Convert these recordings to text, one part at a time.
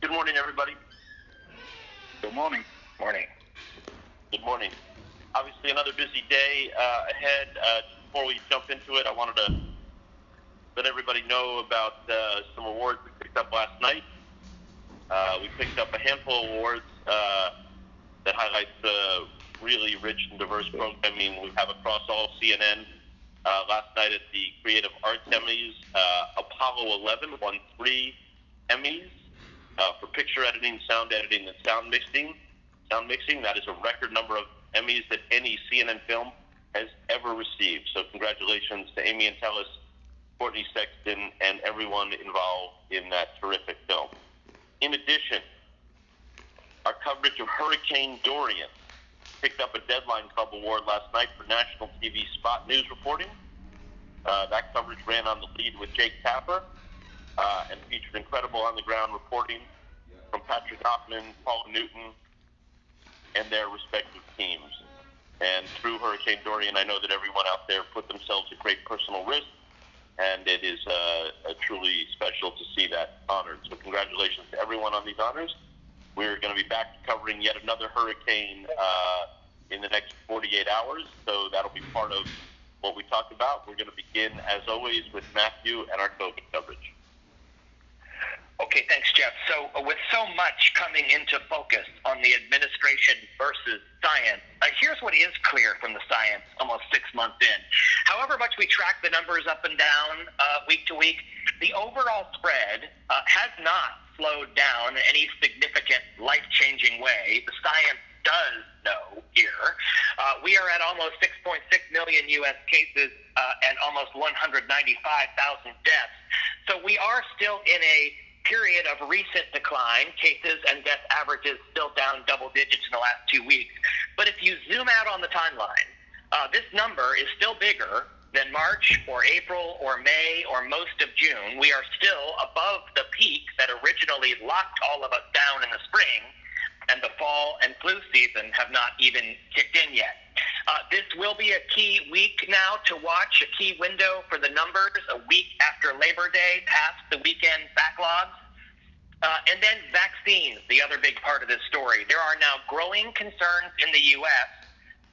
Good morning, everybody. Good morning. Morning. Good morning. Obviously, another busy day ahead. Before we jump into it, I wanted to let everybody know about some awards we picked up last night. We picked up a handful of awards that highlights the really rich and diverse programming we have across all CNN. Last night at the Creative Arts Emmys, Apollo 11 won 3 Emmys for picture editing, and sound mixing. That is a record number of Emmys that any CNN film has ever received. So congratulations to Amy Entelis, Courtney Sexton, and everyone involved in that terrific film. In addition, our coverage of Hurricane Dorian picked up a Deadline Club Award last night for National TV Spot News reporting. That coverage ran on the lead with Jake Tapper and featured incredible on-the-ground reporting from Patrick Hoffman, Paula Newton, and their respective teams. And through Hurricane Dorian, I know that everyone out there put themselves at great personal risk, and it is truly special to see that honored. So congratulations to everyone on these honors. We're going to be back covering yet another hurricane in the next 48 hours, so that'll be part of what we talked about. We're going to begin, as always, with Matthew and our COVID coverage. Okay, thanks, Jeff. So with so much coming into focus on the administration versus science, here's what is clear from the science almost 6 months in. However much we track the numbers up and down week to week, the overall spread has not slowed down in any significant life-changing way. The science does know here. We are at almost 6.6 million U.S. cases and almost 195,000 deaths. So we are still in a period of recent decline. Cases and death averages still down double digits in the last 2 weeks. But if you zoom out on the timeline, this number is still bigger than March or April or May or most of June. We are still above the peak that originally locked all of us down in the spring, and the fall and flu season have not even kicked in yet. This will be a key week now to watch, a key window for the numbers, a week after Labor Day, past the weekend backlogs. And then vaccines, the other big part of this story. There are now growing concerns in the U.S.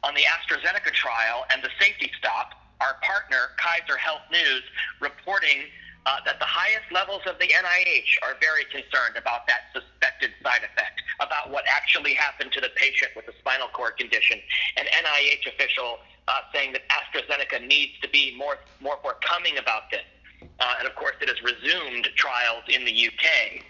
on the AstraZeneca trial and the safety stop. Our partner, Kaiser Health News, reporting that the highest levels of the NIH are very concerned about that suspected side effect, about what actually happened to the patient with a spinal cord condition. An NIH official saying that AstraZeneca needs to be more forthcoming about this. And, of course, it has resumed trials in the UK.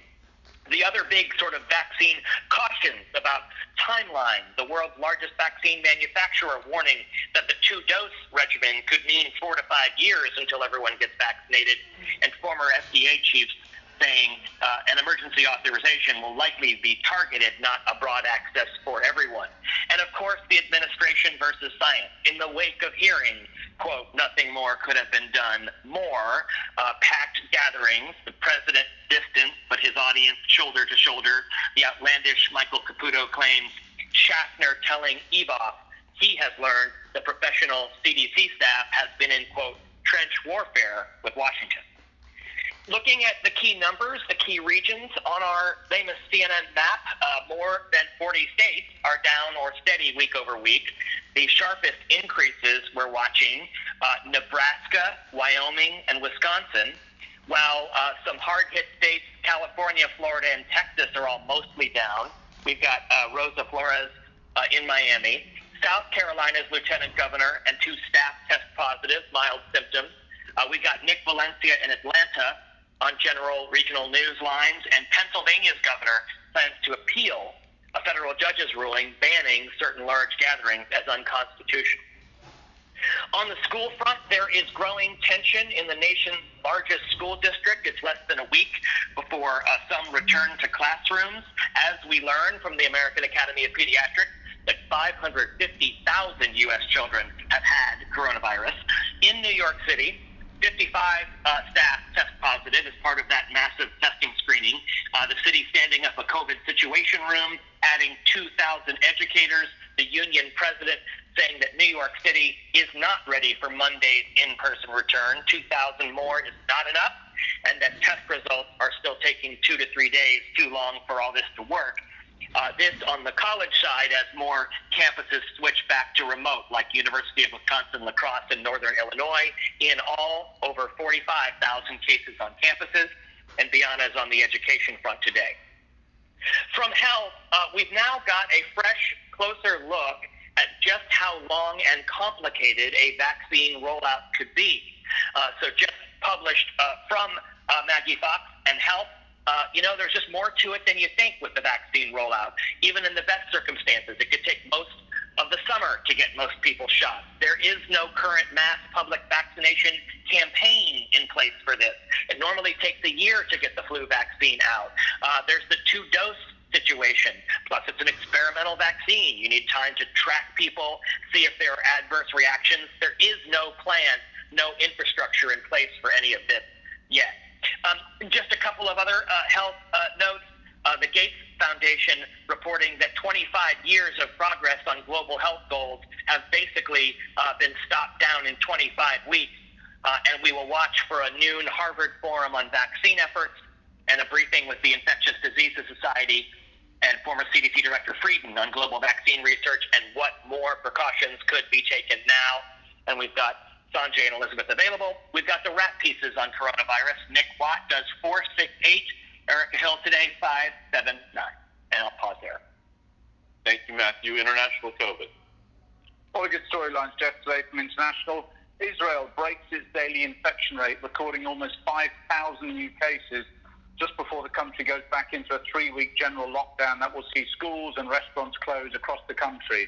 The other big sort of vaccine cautions about timeline. The world's largest vaccine manufacturer warning that the 2-dose regimen could mean 4 to 5 years until everyone gets vaccinated, and former FDA chiefs saying an emergency authorization will likely be targeted, not a broad access for everyone. And, of course, the administration versus science. In the wake of hearings, quote, nothing more could have been done more. Packed gatherings, the president distant, but his audience shoulder to shoulder. The outlandish Michael Caputo claims Schaffner telling Eboff he has learned the professional CDC staff has been in, quote, trench warfare with Washington. Looking at the key numbers, the key regions on our famous CNN map, more than 40 states are down or steady week over week. The sharpest increases we're watching, Nebraska, Wyoming, and Wisconsin, while some hard-hit states, California, Florida, and Texas are all mostly down. We've got Rosa Flores in Miami. South Carolina's lieutenant governor and 2 staff test positive, mild symptoms. We got Nick Valencia in Atlanta on general regional news lines, and Pennsylvania's governor plans to appeal a federal judge's ruling banning certain large gatherings as unconstitutional. On the school front, there is growing tension in the nation's largest school district. It's less than a week before some return to classrooms, as we learn from the American Academy of Pediatrics that 550,000 U.S. children have had coronavirus. In New York City, 55 staff test positive as part of that massive testing screening. The city standing up a COVID situation room, adding 2,000 educators. The union president saying that New York City is not ready for Monday's in-person return. 2,000 more is not enough. and that test results are still taking 2 to 3 days, too long for all this to work. This on the college side, as more campuses switch back to remote, like University of Wisconsin La Crosse in northern Illinois. In all, over 45,000 cases on campuses, and Bianna is on the education front today. From health, we've now got a fresh, closer look at just how long and complicated a vaccine rollout could be. So just published from Maggie Fox and Health, there's just more to it than you think with the vaccine rollout. Even in the best circumstances, it could take most of the summer to get most people shot. There is no current mass public vaccination campaign in place for this. It normally takes a year to get the flu vaccine out. There's the 2-dose situation. Plus, it's an experimental vaccine. You need time to track people, see if there are adverse reactions. There is no plan, no infrastructure in place for any of this yet. Just a couple of other health notes. The Gates Foundation reporting that 25 years of progress on global health goals have basically been stopped down in 25 weeks. And we will watch for a noon Harvard Forum on vaccine efforts and a briefing with the Infectious Diseases Society and former CDC Director Frieden on global vaccine research and what more precautions could be taken now. And we've got Sanjay and Elizabeth available. We've got the wrap pieces on coronavirus. Nick Watt does 468. Erica Hill today, 579. And I'll pause there. Thank you, Matthew. International COVID. All the good storylines, Jeff, today from International. Israel breaks its daily infection rate, recording almost 5,000 new cases just before the country goes back into a 3-week general lockdown that will see schools and restaurants close across the country.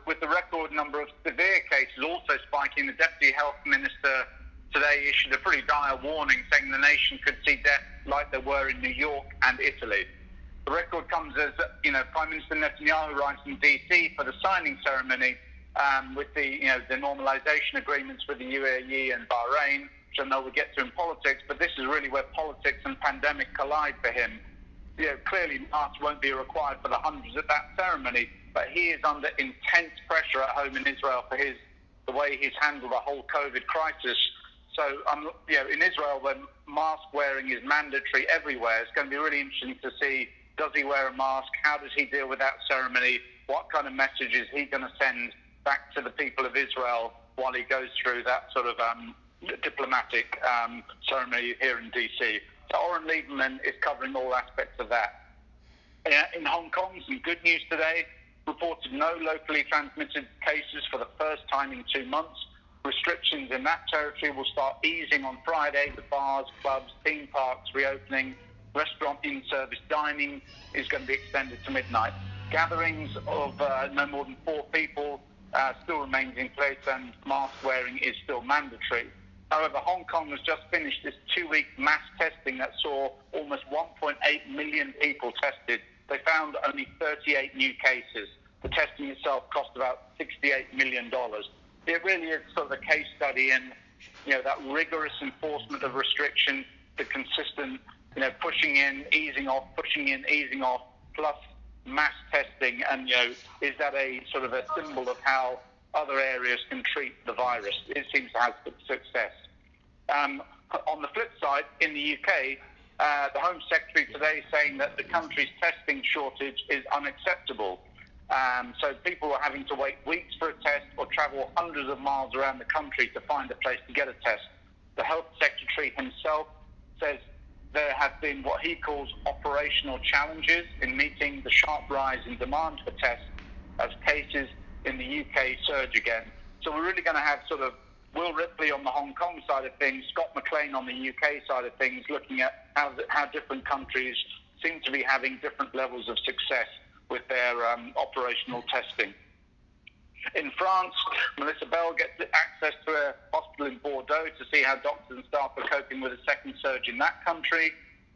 With the record number of severe cases also spiking, the Deputy Health Minister today issued a pretty dire warning saying the nation could see deaths like there were in New York and Italy. The record comes as, Prime Minister Netanyahu arrives in D.C. for the signing ceremony with the normalization agreements with the UAE and Bahrain, which I know we'll get to in politics, but this is really where politics and pandemic collide for him. Clearly masks won't be required for the hundreds at that ceremony, but he is under intense pressure at home in Israel for the way he's handled the whole COVID crisis. So, in Israel, when mask wearing is mandatory everywhere, it's going to be really interesting to see, does he wear a mask? How does he deal with that ceremony? What kind of message is he going to send back to the people of Israel while he goes through that sort of diplomatic ceremony here in D.C.? So Oren Lieberman is covering all aspects of that. In Hong Kong, some good news today. Reported no locally transmitted cases for the first time in 2 months. Restrictions in that territory will start easing on Friday. The bars, clubs, theme parks reopening. Restaurant in-service dining is going to be extended to midnight. Gatherings of no more than 4 people still remains in place, and mask wearing is still mandatory. However, Hong Kong has just finished this 2-week mass testing that saw almost 1.8 million people tested. They found only 38 new cases. The testing itself cost about $68 million. It really is sort of a case study in, that rigorous enforcement of restriction, the consistent, pushing in, easing off, pushing in, easing off, plus mass testing. And, is that a sort of a symbol of how other areas can treat the virus? It seems to have success. On the flip side, in the UK, the Home Secretary today saying that the country's testing shortage is unacceptable. So people are having to wait weeks for a test or travel hundreds of miles around the country to find a place to get a test. The Health Secretary himself says there have been what he calls operational challenges in meeting the sharp rise in demand for tests as cases in the UK surge again. So we're really going to have sort of Will Ripley on the Hong Kong side of things, Scott McLean on the UK side of things, looking at how different countries seem to be having different levels of success with their operational testing. In France, Melissa Bell gets access to a hospital in Bordeaux to see how doctors and staff are coping with a second surge in that country.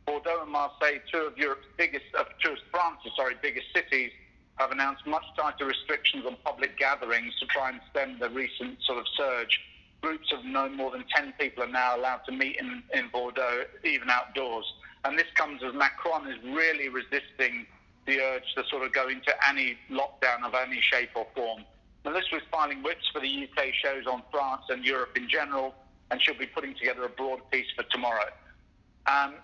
Bordeaux and Marseille, two of France's biggest cities, have announced much tighter restrictions on public gatherings to try and stem the recent sort of surge. Groups of no more than 10 people are now allowed to meet in Bordeaux, even outdoors. And this comes as Macron is really resisting the urge to sort of go into any lockdown of any shape or form. Melissa was filing whips for the UK shows on France and Europe in general, and she'll be putting together a broad piece for tomorrow.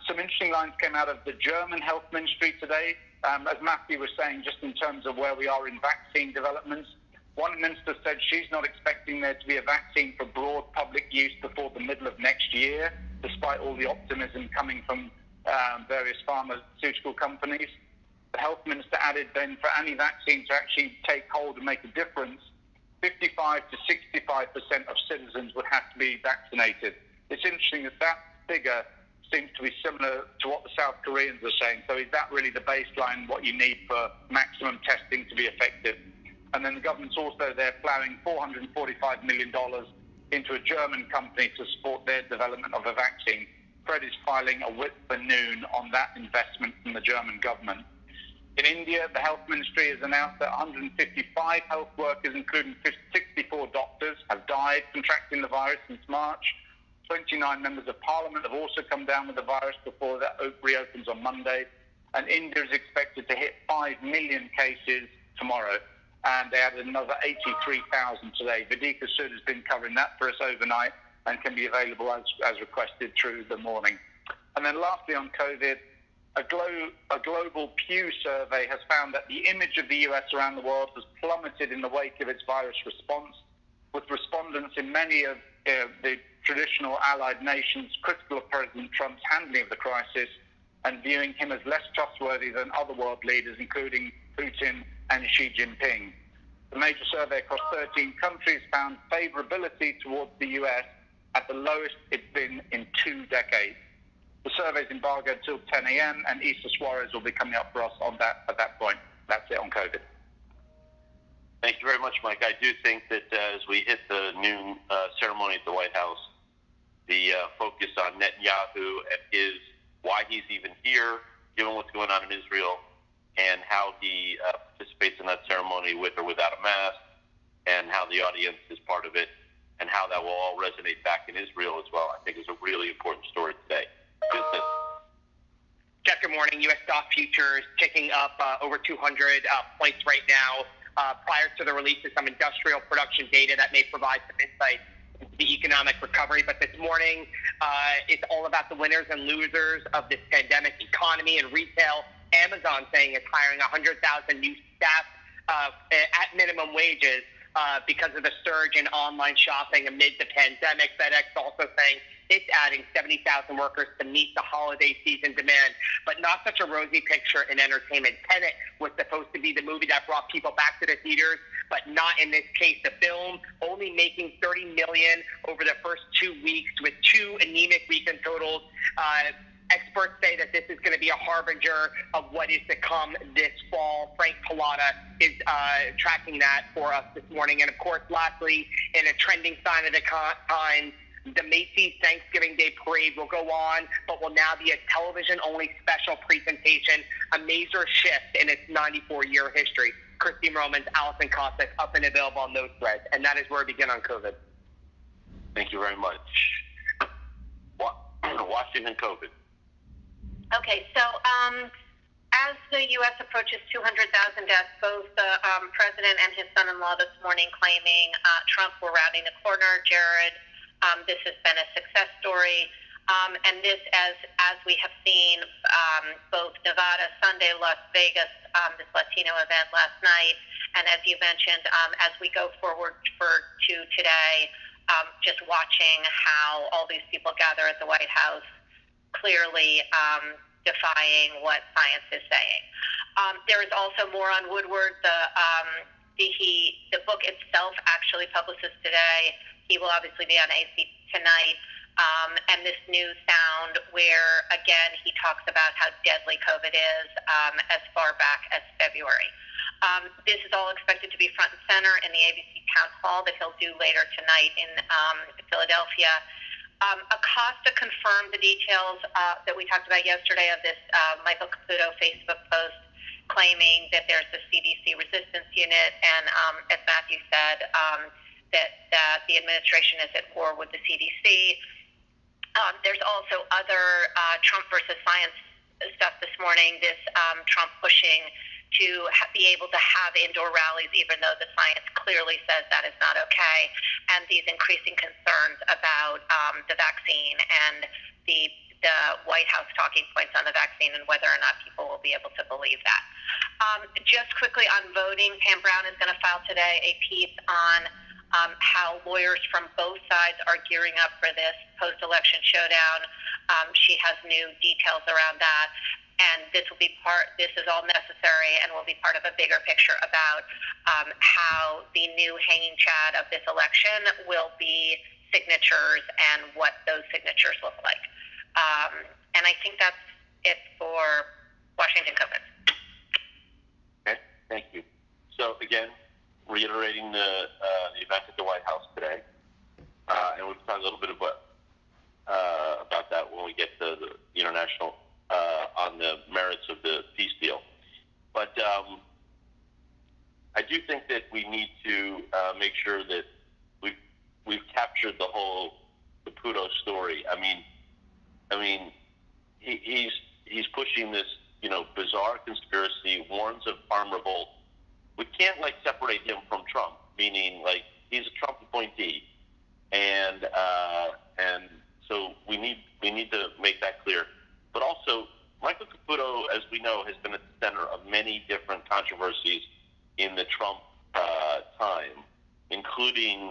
Some interesting lines came out of the German health ministry today. As Matthew was saying, just in terms of where we are in vaccine developments, one minister said she's not expecting there to be a vaccine for broad public use before the middle of next year, despite all the optimism coming from various pharmaceutical companies. The health minister added then for any vaccine to actually take hold and make a difference, 55 to 65% of citizens would have to be vaccinated. It's interesting that that figure seems to be similar to what the South Koreans are saying. So is that really the baseline, what you need for maximum testing to be effective? And then the government's also there plowing $445 million into a German company to support their development of a vaccine. Fred is filing a writ for noon on that investment from the German government. In India, the health ministry has announced that 155 health workers, including 64 doctors, have died contracting the virus since March. 29 members of parliament have also come down with the virus before that reopens on Monday. And India is expected to hit 5 million cases tomorrow. And they added another 83,000 today. Vedika Sud has been covering that for us overnight and can be available as requested through the morning. And then lastly on COVID, a global Pew survey has found that the image of the US around the world has plummeted in the wake of its virus response, with respondents in many of the traditional allied nations critical of President Trump's handling of the crisis and viewing him as less trustworthy than other world leaders, including Putin and Xi Jinping. The major survey across 13 countries found favorability towards the US at the lowest it's been in 2 decades. The survey is embargoed until 10 a.m. and Issa Suarez will be coming up for us on that at that point. That's it on COVID. Thank you very much, Mike. I do think that as we hit the noon ceremony at the White House, the focus on Netanyahu and why he's even here, given what's going on in Israel, and how he participates in that ceremony with or without a mask, and how the audience is part of it, and how that will all resonate back in Israel as well, I think is a really important story today. Business. Jeff, good morning. U.S. stock futures ticking up over 200 points right now, prior to the release of some industrial production data that may provide some insight into the economic recovery. But this morning, it's all about the winners and losers of this pandemic economy and retail. Amazon saying it's hiring 100,000 new staff at minimum wages because of the surge in online shopping amid the pandemic. FedEx also saying it's adding 70,000 workers to meet the holiday season demand. But not such a rosy picture in entertainment. Tenet was supposed to be the movie that brought people back to the theaters, but not in this case. The film only making $30 million over the first 2 weeks with 2 anemic weekend totals. Experts say that this is going to be a harbinger of what is to come this fall. Frank Pallotta is tracking that for us this morning. And, of course, lastly, in a trending sign of the times, the Macy's Thanksgiving Day Parade will go on, but will now be a television-only special presentation, a major shift in its 94-year history. Christy Romans, Allison Cossack, up and available on those threads. And that is where we begin on COVID. Thank you very much. Washington COVID. Okay, so as the U.S. approaches 200,000 deaths, both the president and his son-in-law this morning claiming Trump were rounding the corner. Jared, this has been a success story. And this, as we have seen, both Nevada, Sunday, Las Vegas, this Latino event last night, and as you mentioned, as we go forward to today, just watching how all these people gather at the White House, clearly defying what science is saying. There is also more on Woodward. The book itself, actually, publishes today. He will obviously be on AC tonight. And this new sound where, again, he talks about how deadly COVID is as far back as February. This is all expected to be front and center in the ABC Town Hall that he'll do later tonight in Philadelphia. Acosta confirmed the details that we talked about yesterday of this Michael Caputo Facebook post claiming that there's the CDC resistance unit, and as Matthew said, that the administration is at war with the CDC. There's also other Trump versus science stuff this morning, this Trump pushing be able to have indoor rallies, even though the science clearly says that is not okay, and these increasing concerns about the vaccine and the White House talking points on the vaccine and whether or not people will be able to believe that. Just quickly on voting, Pam Brown is going to file today a piece on how lawyers from both sides are gearing up for this post-election showdown. She has new details around that, and this is all necessary and will be part of a bigger picture about how the new hanging chad of this election will be signatures and what those signatures look like. And I think that's it for Washington COVID. Okay, thank you. So again, reiterating the event at the White House today, and we'll talk a little bit about that when we get to the international on the merits of the peace deal. But I do think that we need to make sure that we've captured the whole Caputo story. I mean, he's pushing this, bizarre conspiracy, warns of armed revolt. We can't separate him from Trump, meaning he's a Trump appointee, and so we need to make that clear. But also, Michael Caputo, as we know, has been at the center of many different controversies in the Trump time, including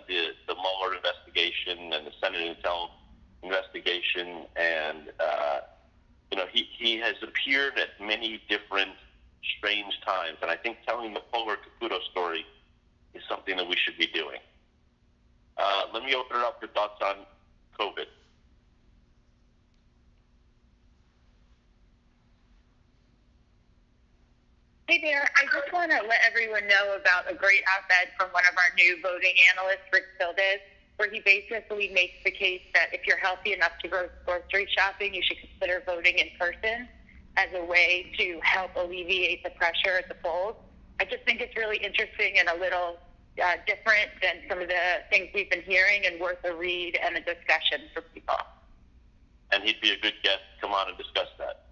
the Mueller investigation and the Senate Intel investigation, and he has appeared at many different strange times, and I think telling the polar Caputo story is something that we should be doing. Let me open it up for thoughts on COVID. Hey there, I just want to let everyone know about a great op-ed from one of our new voting analysts, Rick Sildes, where he basically makes the case that if you're healthy enough to go grocery shopping, you should consider voting in person as a way to help alleviate the pressure at the polls. I just think it's really interesting and a little different than some of the things we've been hearing, and worth a read and a discussion for people. And he'd be a good guest to come on and discuss that.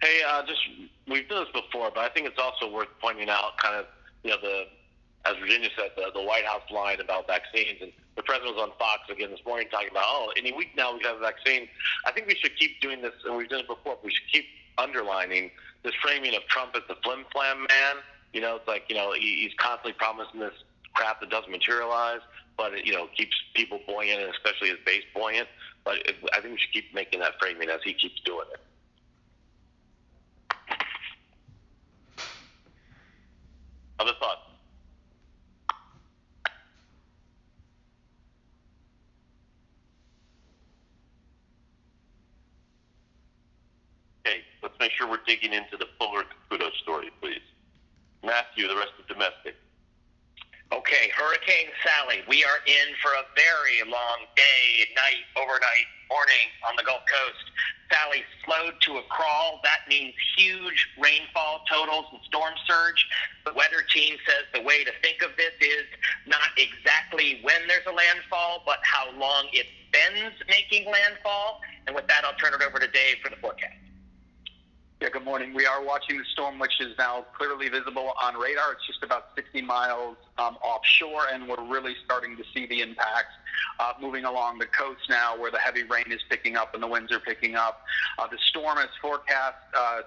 Hey, we've done this before, but I think it's also worth pointing out kind of, as Virginia said, the White House line about vaccines. And the president was on Fox again this morning talking about, any week now we have a vaccine. I think we should keep doing this, and we've done it before. We should keep underlining this framing of Trump as the flim-flam man. It's he's constantly promising this crap that doesn't materialize, but it, keeps people buoyant, and especially his base buoyant. But I think we should keep making that framing as he keeps doing it. Other thoughts? Okay, let's make sure we're digging into the fuller Caputo story, please. Matthew, the rest of domestic. Okay, Hurricane Sally. We are in for a very long day, night, overnight, morning on the Gulf Coast. Sally slowed to a crawl. That means huge rainfall totals and storm surge. The weather team says the way to think of this is not exactly when there's a landfall, but how long it spends making landfall. And with that, I'll turn it over to Dave for the forecast. Yeah, good morning. We are watching the storm, which is now clearly visible on radar. It's just about 60 miles offshore, and we're really starting to see the impacts moving along the coast now, where the heavy rain is picking up and the winds are picking up. The storm is forecast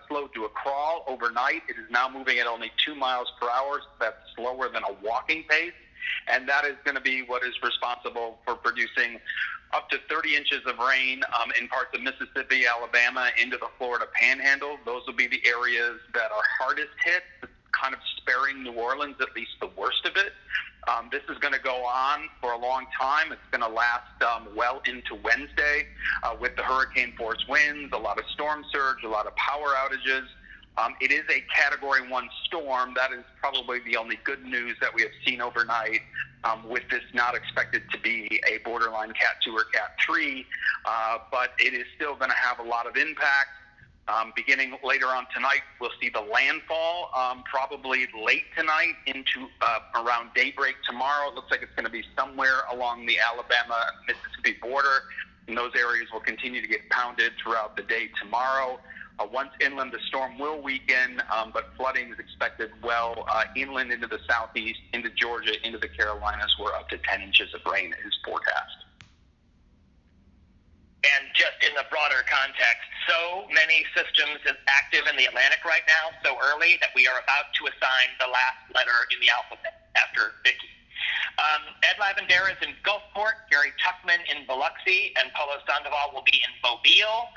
slowed to a crawl overnight. It is now moving at only 2 miles per hour. So that's slower than a walking pace, and that is going to be what is responsible for producing up to 30 inches of rain in parts of Mississippi, Alabama, into the Florida Panhandle. Those will be the areas that are hardest hit, kind of sparing New Orleans at least the worst of it. This is going to go on for a long time. It's going to last well into Wednesday with the hurricane force winds, a lot of storm surge, a lot of power outages. It is a Category 1 storm. That is probably the only good news that we have seen overnight, with this not expected to be a borderline Cat 2 or Cat 3, but it is still going to have a lot of impact. Beginning later on tonight, we'll see the landfall probably late tonight into around daybreak tomorrow. It looks like it's going to be somewhere along the Alabama-Mississippi border, and those areas will continue to get pounded throughout the day tomorrow. Once inland, the storm will weaken, but flooding is expected well inland into the southeast, into Georgia, into the Carolinas, where up to 10 inches of rain is forecast. And just in the broader context, so many systems is active in the Atlantic right now, so early that we are about to assign the last letter in the alphabet after Vicky. Ed Lavendera is in Gulfport, Gary Tuckman in Biloxi, and Polo Sandoval will be in Mobile,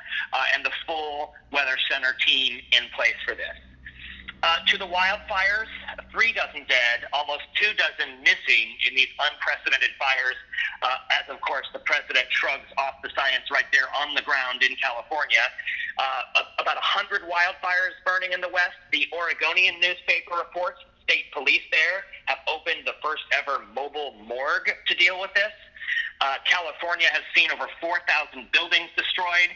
and the full Weather Center team in place for this. To the wildfires, 3 dozen dead, almost 2 dozen missing in these unprecedented fires, as, of course, the president shrugs off the science right there on the ground in California. About 100 wildfires burning in the West. The Oregonian newspaper reports state police there have opened the first ever mobile morgue to deal with this. California has seen over 4,000 buildings destroyed,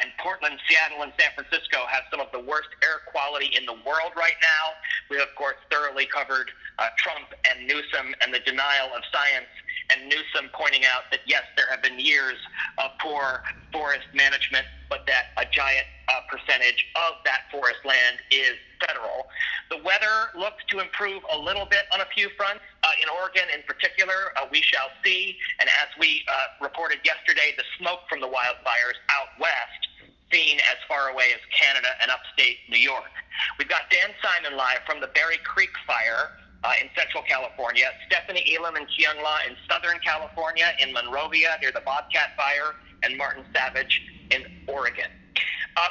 and Portland, Seattle, and San Francisco have some of the worst air quality in the world right now. We have, of course, thoroughly covered Trump and Newsom and the denial of science, and Newsom pointing out that, yes, there have been years of poor forest management, but that a giant percentage of that forest land is federal. The weather looks to improve a little bit on a few fronts. In Oregon in particular, we shall see. And as we reported yesterday, the smoke from the wildfires out west seen as far away as Canada and upstate New York. We've got Dan Simon live from the Berry Creek fire in Central California, Stephanie Elam and Chiang-La in Southern California, in Monrovia near the Bobcat fire, and Martin Savage in Oregon.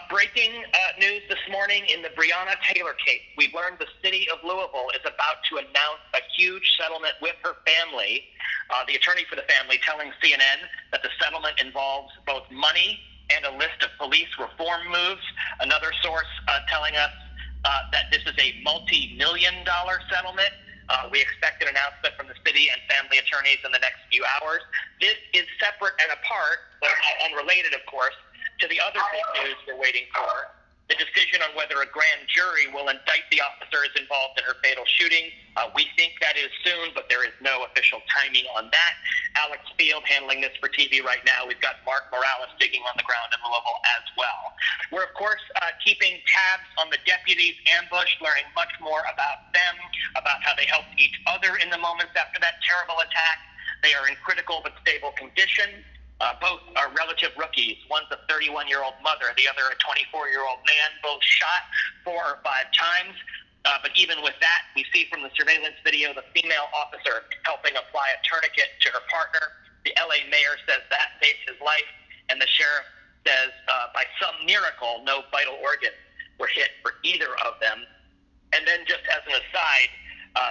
Breaking news this morning in the Breonna Taylor case. We've learned the city of Louisville is about to announce a huge settlement with her family. The attorney for the family telling CNN that the settlement involves both money and a list of police reform moves. Another source telling us that this is a multi-million-dollar settlement. We expect an announcement from the city and family attorneys in the next few hours. This is separate and apart, but unrelated, of course, to the other big news we're waiting for, the decision on whether a grand jury will indict the officers involved in her fatal shooting. We think that is soon, but there is no official timing on that. Alex Field handling this for TV right now. We've got Mark Morales digging on the ground in Louisville as well. We're, of course, keeping tabs on the deputies ambushed, learning much more about them, about how they helped each other in the moments after that terrible attack. They are in critical but stable condition. Both are relative rookies. One's a 31-year-old mother, the other a 24-year-old man, both shot 4 or 5 times. But even with that, we see from the surveillance video the female officer helping apply a tourniquet to her partner. The LA mayor says that saved his life, and the sheriff says by some miracle, no vital organs were hit for either of them. And then just as an aside,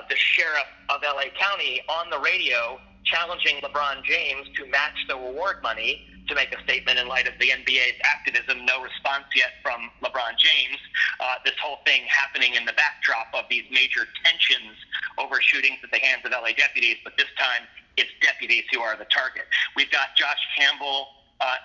the sheriff of LA County on the radio challenging LeBron James to match the reward money to make a statement in light of the NBA's activism. No response yet from LeBron James. This whole thing happening in the backdrop of these major tensions over shootings at the hands of LA deputies, but this time it's deputies who are the target. We've got Josh Campbell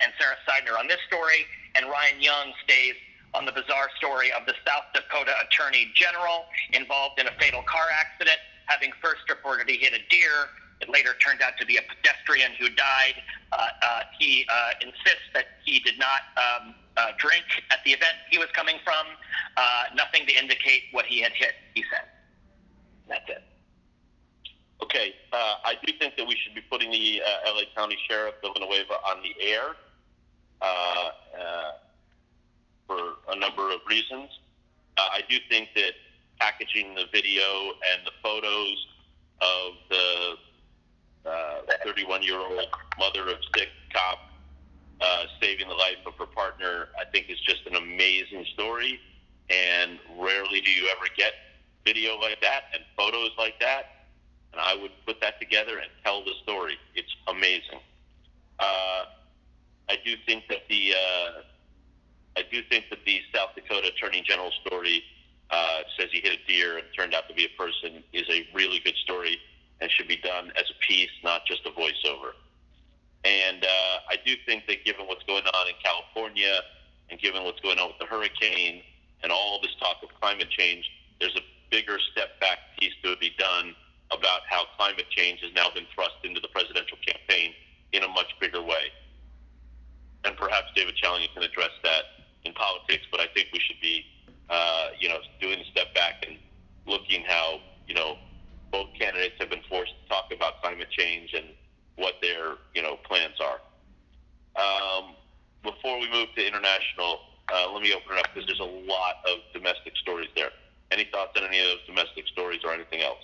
and Sarah Seidner on this story, and Ryan Young stays on the bizarre story of the South Dakota Attorney General involved in a fatal car accident, having first reported he hit a deer. It later turned out to be a pedestrian who died. He insists that he did not drink at the event he was coming from. Nothing to indicate what he had hit, he said. That's it. Okay. I do think that we should be putting the LA County Sheriff Villanueva on the air for a number of reasons. I do think that packaging the video and the photos of the 31-year-old mother of 6 cop saving the life of her partner, I think is just an amazing story. And rarely do you ever get video like that and photos like that. And I would put that together and tell the story. It's amazing. I do think that the South Dakota Attorney General story says he hit a deer and turned out to be a person is a really good story and should be done as a piece, not just a voiceover. And I do think that given what's going on in California and given what's going on with the hurricane and all this talk of climate change, there's a bigger step back piece to be done about how climate change has now been thrust into the presidential campaign in a much bigger way. And perhaps David Challinger can address that in politics, but I I think we should be, doing a step back and looking how, both candidates have been forced to talk about climate change and what their, plans are. Before we move to international, let me open it up because there's a lot of domestic stories there. Any thoughts on any of those domestic stories or anything else?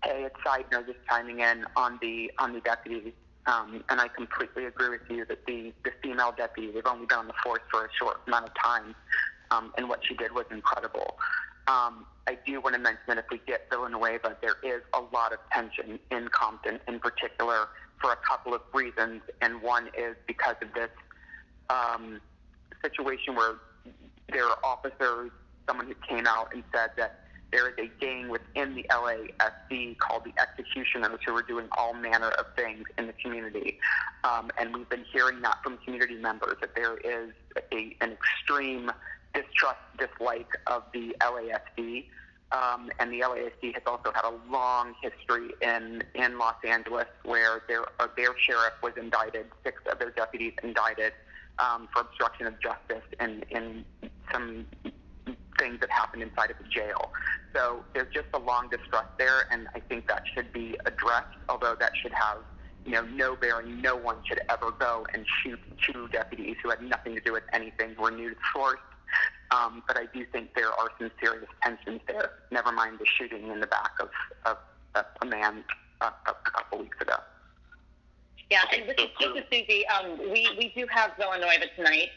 Hey, it's Seidner just chiming in on the deputies, and I completely agree with you that the female deputy, they've only been on the force for a short amount of time, and what she did was incredible. I do want to mention that if we get Villanueva, there is a lot of tension in Compton in particular for a couple of reasons, and one is because of this situation where there are officers, someone who came out and said that there is a gang within the LASD called the Executioners who are doing all manner of things in the community. And we've been hearing that from community members, that there is an extreme dislike of the LASD. And the LASD has also had a long history in Los Angeles where their sheriff was indicted, 6 of their deputies indicted for obstruction of justice in some things that happened inside of the jail. So there's just a long distrust there, and I think that should be addressed, although that should have no bearing. No one should ever go and shoot 2 deputies who had nothing to do with anything, who were news sourced. But I do think there are some serious tensions there, never mind the shooting in the back of a man a couple weeks ago. Yeah, and this is Susie. We do have Villanueva tonight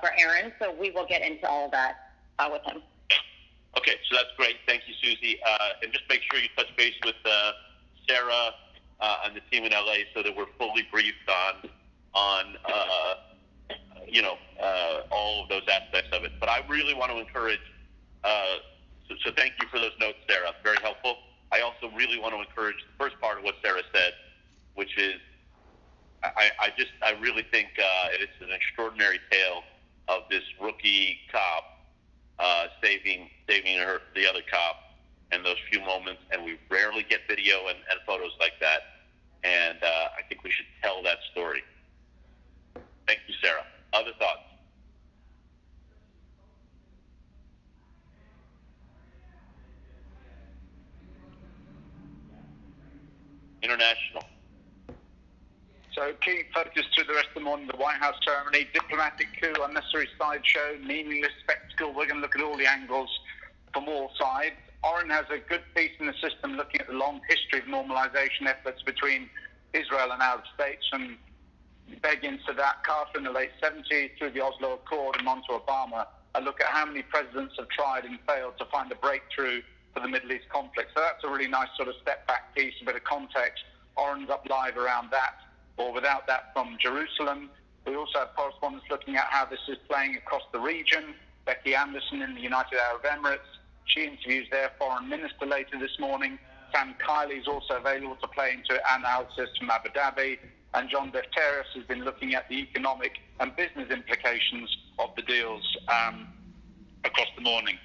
for Aaron, so we will get into all of that with him. Okay, so that's great. Thank you, Susie. And just make sure you touch base with Sarah and the team in LA so that we're fully briefed on all of those aspects of it. But I really want to encourage, so thank you for those notes, Sarah. Very helpful. I also really want to encourage the first part of what Sarah said, which is I really think it's an extraordinary tale of this rookie cop saving the other cop and those few moments, and we rarely get video and photos like that, and I think we should tell that story. Thank you, Sarah. Other thoughts? International. So key focus through the rest of the morning, the White House ceremony, diplomatic coup, unnecessary sideshow, meaningless spectacle. We're going to look at all the angles from all sides. Oren has a good piece in the system looking at the long history of normalization efforts between Israel and Arab states, and beg into that Carter in the late 70s through the Oslo Accord and on to Obama. A look at how many presidents have tried and failed to find a breakthrough for the Middle East conflict. So that's a really nice sort of step back piece, a bit of context. Oren's up live around that, or without that, from Jerusalem. We also have correspondents looking at how this is playing across the region. Becky Anderson in the United Arab Emirates. She interviews their foreign minister later this morning. Sam Kiley is also available to play into analysis from Abu Dhabi. And John Defterios has been looking at the economic and business implications of the deals across the morning.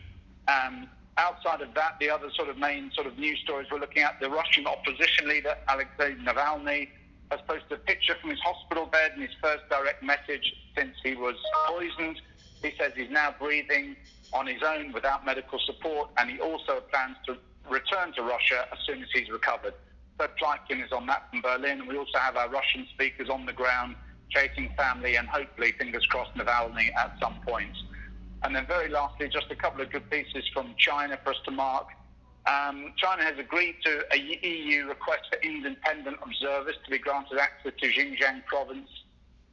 Outside of that, the other sort of main sort of news stories we're looking at, the Russian opposition leader, Alexei Navalny, has posted a picture from his hospital bed in his first direct message since he was poisoned. He says he's now breathing on his own without medical support, and he also plans to return to Russia as soon as he's recovered. So Plotkin is on that from Berlin, and we also have our Russian speakers on the ground chasing family and hopefully, fingers crossed, Navalny at some point. And then very lastly, just a couple of good pieces from China for us to mark. China has agreed to a EU request for independent observers to be granted access to Xinjiang province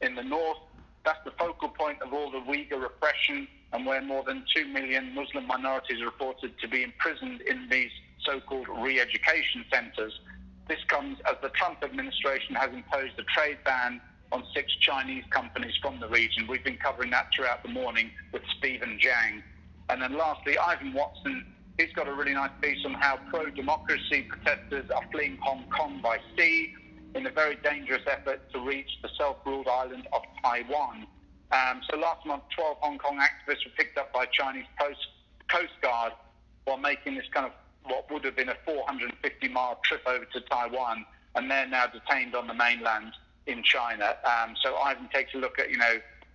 in the north. That's the focal point of all the Uyghur repression, and where more than 2 million Muslim minorities are reported to be imprisoned in these so-called re-education centers. This comes as the Trump administration has imposed a trade ban on 6 Chinese companies from the region. We've been covering that throughout the morning with Stephen Jiang. And then lastly, Ivan Watson, he's got a really nice piece on how pro-democracy protesters are fleeing Hong Kong by sea in a very dangerous effort to reach the self-ruled island of Taiwan. So last month, 12 Hong Kong activists were picked up by Chinese Coast Guard while making this kind of what would have been a 450-mile trip over to Taiwan, and they're now detained on the mainland. in China. So Ivan takes a look at,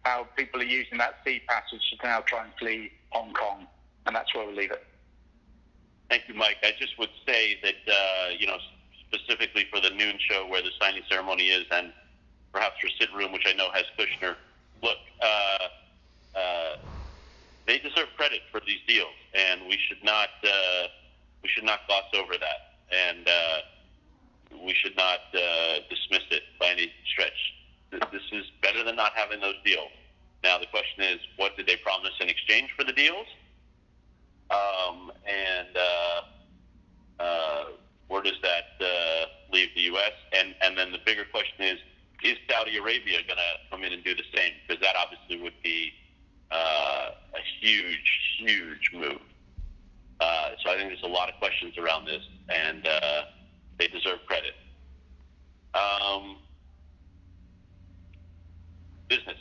how people are using that sea passage to now try and flee Hong Kong. And that's where we'll leave it. Thank you, Mike. I just would say that, specifically for the noon show where the signing ceremony is, and perhaps for Sit Room, which I know has Kushner, look, they deserve credit for these deals, and we should not gloss over that, and we should not dismiss it by any stretch. This is better than not having those deals. Now the question is, what did they promise in exchange for the deals? Where does that leave the U.S.? And then the bigger question is Saudi Arabia going to come in and do the same? Because that obviously would be a huge, huge move. So I think there's a lot of questions around this, and they deserve credit. Business.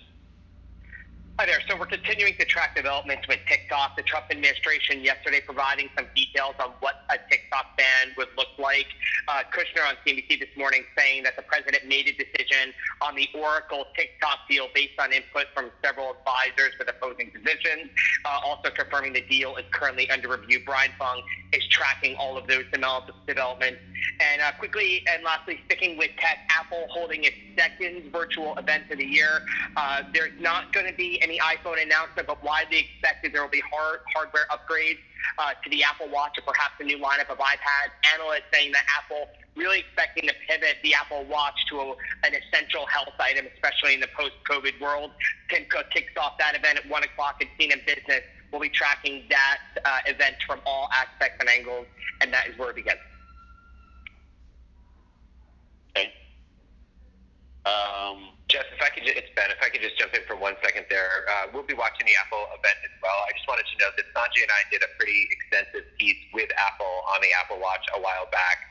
Hi there. So we're continuing to track developments with TikTok. The Trump administration yesterday providing some details on what a TikTok ban would look like. Kushner on CNBC this morning saying that the president made a decision on the Oracle TikTok deal based on input from several advisors with opposing positions. Also confirming the deal is currently under review. Brian Fung is tracking all of those developments. And quickly and lastly, sticking with tech, Apple holding its second virtual event of the year. There's not going to be any iPhone announcement, but widely expected there will be hardware upgrades to the Apple Watch or perhaps a new lineup of iPads. Analysts saying that Apple really expecting to pivot the Apple Watch to an essential health item, especially in the post-COVID world. Tim Cook kicks off that event at 1 o'clock at CNN Business. We'll be tracking that event from all aspects and angles, and that is where it begins. Okay. Jeff, if I could just jump in for 1 second there. We'll be watching the Apple event as well. I just wanted to note that Sanjay and I did a pretty extensive piece with Apple on the Apple Watch a while back.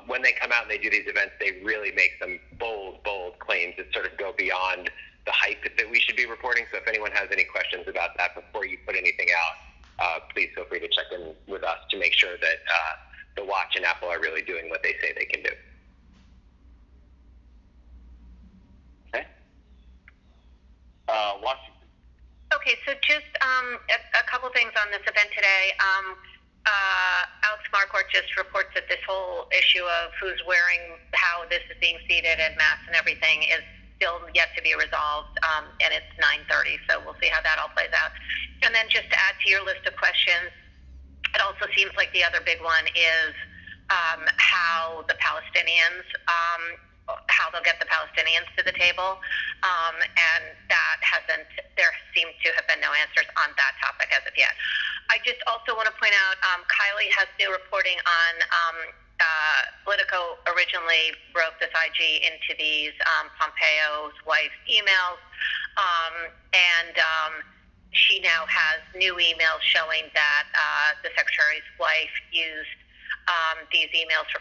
When they come out and they do these events, they really make some bold claims that sort of go beyond the hype that we should be reporting. So if anyone has any questions about that before you put anything out, please feel free to check in with us to make sure that the Watch and Apple are really doing what they say they can do. Washington. Okay, so just a couple things on this event today. Alex Marquardt just reports that this whole issue of who's wearing how this is being seated and masks and everything is still yet to be resolved, and it's 9:30, so we'll see how that all plays out. And then just to add to your list of questions, it also seems like the other big one is how the Palestinians how they'll get the Palestinians to the table, and that there seem to have been no answers on that topic as of yet. I just also want to point out, Kylie has new reporting on Politico originally broke this IG into these Pompeo's wife's emails, and she now has new emails showing that the secretary's wife used these emails for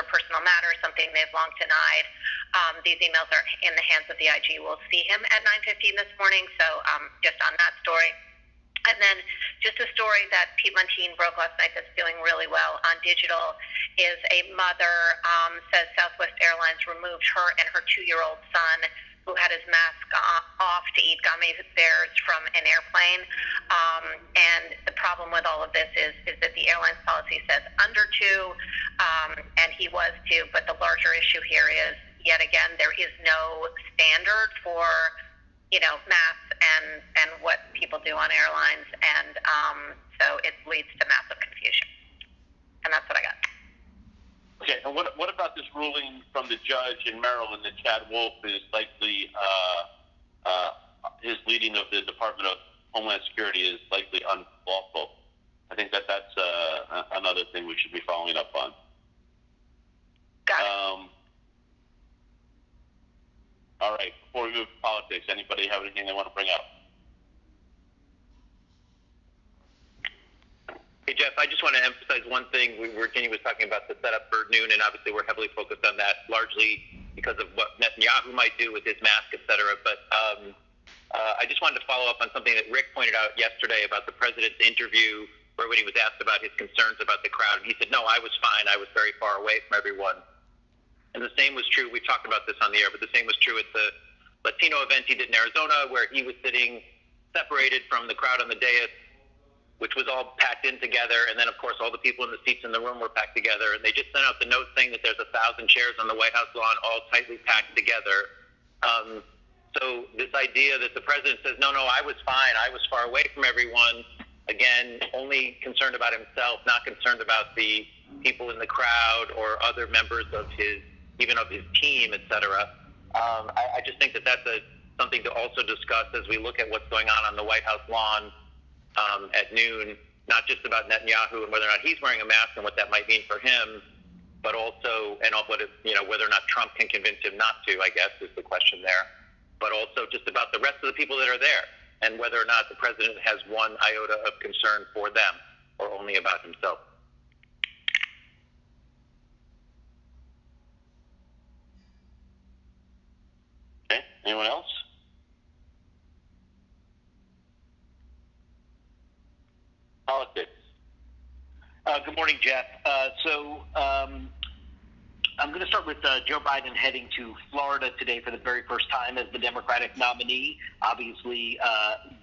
personal matters, something they've long denied. These emails are in the hands of the IG. We'll see him at 9:15 this morning, so just on that story. And then just a story that Pete Montine broke last night that's doing really well on digital is a mother says Southwest Airlines removed her and her 2-year-old son, who had his mask off, to eat gummy bears from an airplane. And the problem with all of this is that the airline's policy says under 2, and he was 2. But the larger issue here is, yet again, there is no standard for, masks and what people do on airlines. And so it leads to massive confusion. And that's what I got. Okay, and what about this ruling from the judge in Maryland that Chad Wolf is likely, his leading of the Department of Homeland Security is likely unlawful? I think that's another thing we should be following up on. Got it. All right, before we move to politics, anybody have anything they want to bring up? Hey, Jeff, I just want to emphasize one thing. Virginia was talking about the setup for noon, and obviously we're heavily focused on that, largely because of what Netanyahu might do with his mask, et cetera. But I just wanted to follow up on something that Rick pointed out yesterday about the president's interview, where when he was asked about his concerns about the crowd, he said, no, I was fine. I was very far away from everyone. And the same was true, we've talked about this on the air, but the same was true at the Latino event he did in Arizona, where he was sitting separated from the crowd on the dais, which was all packed in together. And then, of course, all the people in the seats in the room were packed together. And they just sent out the note saying that there's 1,000 chairs on the White House lawn, all tightly packed together. So this idea that the president says, no, I was fine. I was far away from everyone. Again, only concerned about himself, not concerned about the people in the crowd or other members of his team, et cetera. I just think that that's something to also discuss as we look at what's going on the White House lawn at noon, not just about Netanyahu and whether or not he's wearing a mask and what that might mean for him, but also, whether or not Trump can convince him not to, I guess, is the question there. But also just about the rest of the people that are there and whether or not the president has one iota of concern for them or only about himself. Okay, anyone else? Politics. Good morning, Jeff. I'm going to start with Joe Biden heading to Florida today for the very first time as the Democratic nominee. Obviously,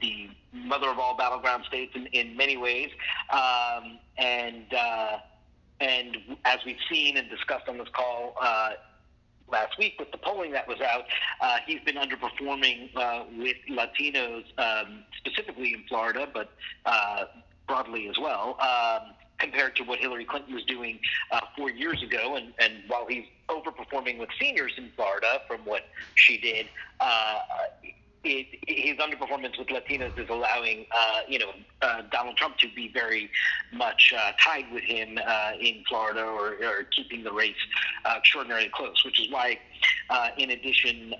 the mother of all battleground states in many ways. And as we've seen and discussed on this call last week with the polling that was out, he's been underperforming with Latinos, specifically in Florida, but broadly as well, compared to what Hillary Clinton was doing 4 years ago. And while he's overperforming with seniors in Florida from what she did, his underperformance with Latinos is allowing, Donald Trump to be very much tied with him in Florida or keeping the race extraordinarily close, which is why, in addition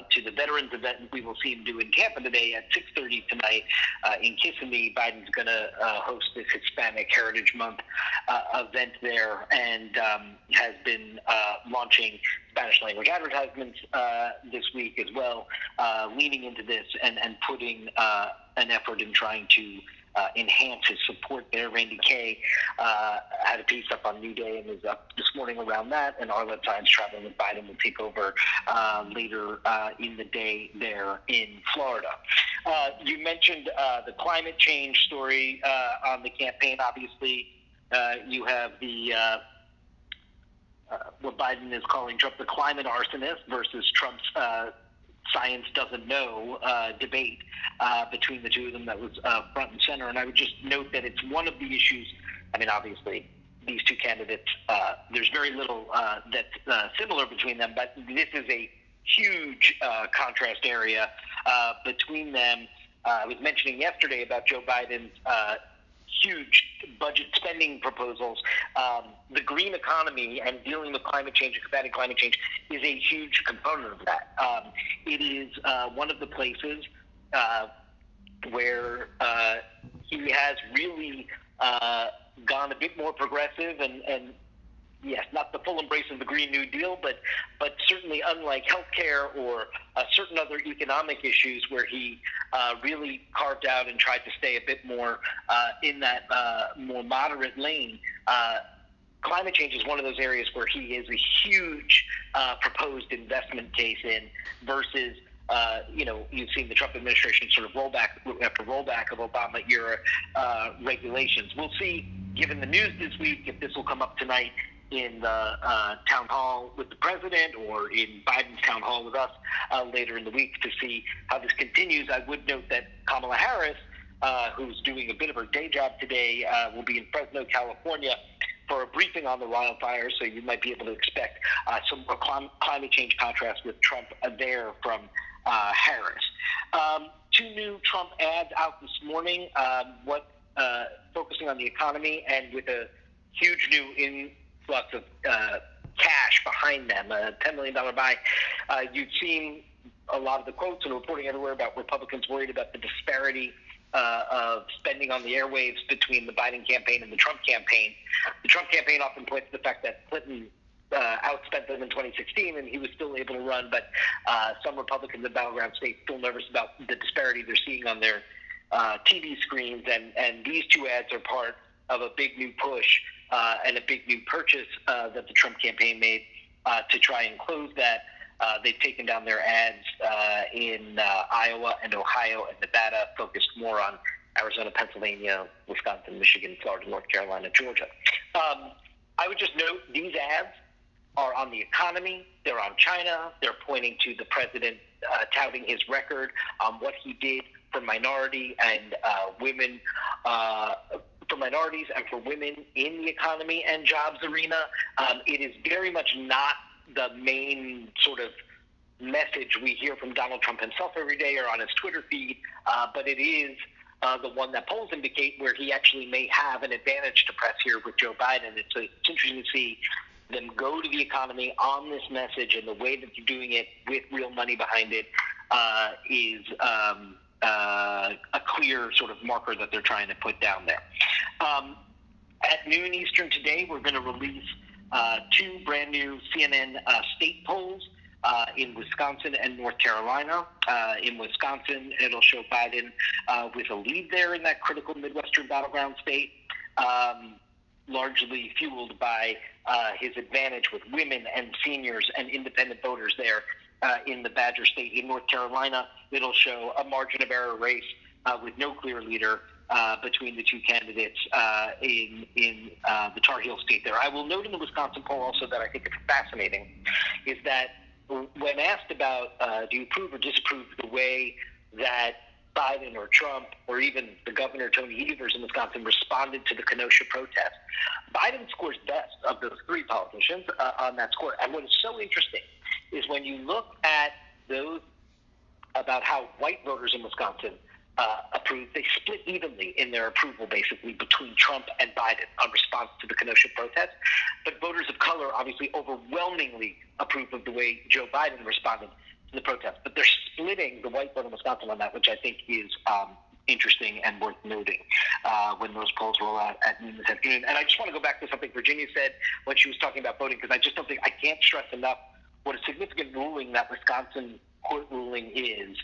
to the veterans event we will see him do in Tampa today at 6:30 tonight in Kissimmee, Biden's going to host this Hispanic Heritage Month event there and has been launching Spanish language advertisements this week as well, leaning into this and putting an effort in trying to enhance his support there. Randy Kay had a piece up on New Day and is up this morning around that, and Arlette Times traveling with Biden will take over later in the day there in Florida. You mentioned the climate change story on the campaign. Obviously, you have the what Biden is calling Trump the climate arsonist versus Trump's science doesn't know debate between the two of them that was front and center. And I would just note that it's one of the issues. I mean, obviously, these two candidates, there's very little that's similar between them, but this is a huge contrast area between them. I was mentioning yesterday about Joe Biden's huge budget spending proposals. The green economy and dealing with climate change and combating climate change is a huge component of that. It is one of the places where he has really gone a bit more progressive and yes, not the full embrace of the Green New Deal, but certainly unlike healthcare or certain other economic issues where he really carved out and tried to stay a bit more in that more moderate lane. Climate change is one of those areas where he is a huge proposed investment case in versus you've seen the Trump administration sort of rollback after rollback of Obama-era regulations. We'll see, given the news this week, if this will come up tonight in the town hall with the president or in Biden's town hall with us later in the week to see how this continues. I would note that Kamala Harris, who's doing a bit of her day job today, will be in Fresno, California for a briefing on the wildfires, so you might be able to expect some more climate change contrast with Trump there from Harris. Two new Trump ads out this morning, focusing on the economy and with a huge new influx of cash behind them, a $10 million buy. You've seen a lot of the quotes and reporting everywhere about Republicans worried about the disparity of spending on the airwaves between the Biden campaign and the Trump campaign. The Trump campaign often points to the fact that Clinton outspent them in 2016 and he was still able to run, but some Republicans in battleground states still nervous about the disparity they're seeing on their TV screens, and these two ads are part of a big new push and a big new purchase that the Trump campaign made to try and close that. They've taken down their ads in Iowa and Ohio and Nevada, focused more on Arizona, Pennsylvania, Wisconsin, Michigan, Florida, North Carolina, Georgia. I would just note these ads are on the economy. They're on China. They're pointing to the president touting his record on what he did for minority and women, for minorities and for women in the economy and jobs arena. It is very much not the main sort of message we hear from Donald Trump himself every day or on his Twitter feed, but it is the one that polls indicate where he actually may have an advantage to press here with Joe Biden. It's interesting to see them go to the economy on this message, and the way that they're doing it with real money behind it is a clear sort of marker that they're trying to put down there. At noon Eastern today, we're going to release two brand new CNN state polls in Wisconsin and North Carolina. In Wisconsin, it'll show Biden with a lead there in that critical Midwestern battleground state, largely fueled by his advantage with women and seniors and independent voters there in the Badger State. In North Carolina, it'll show a margin of error race with no clear leader between the two candidates in the Tar Heel State there. I will note in the Wisconsin poll also that I think it's fascinating is that when asked about do you approve or disapprove the way that Biden or Trump or even the governor, Tony Evers in Wisconsin, responded to the Kenosha protest, Biden scores best of those three politicians on that score. And what is so interesting is when you look at those about how white voters in Wisconsin approved, they split evenly in their approval basically between Trump and Biden on response to the Kenosha protest. But voters of color obviously overwhelmingly approve of the way Joe Biden responded to the protest. But they're splitting the white vote in Wisconsin on that, which I think is interesting and worth noting when those polls roll out at noon this afternoon. And I just want to go back to something Virginia said when she was talking about voting, because I just don't think, I can't stress enough what a significant ruling that Wisconsin court ruling is.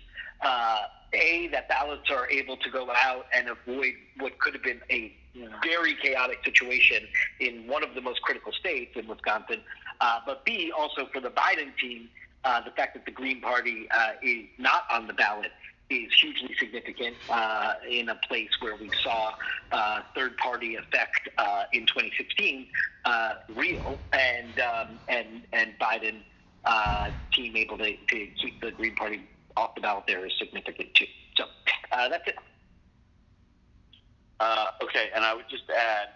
That ballots are able to go out and avoid what could have been a very chaotic situation in one of the most critical states in Wisconsin. But B, also for the Biden team, the fact that the Green Party is not on the ballot is hugely significant in a place where we saw third-party effect in 2016 real, and Biden team able to keep the Green Party off the ballot there is significant too. So that's it. Okay, and I would just add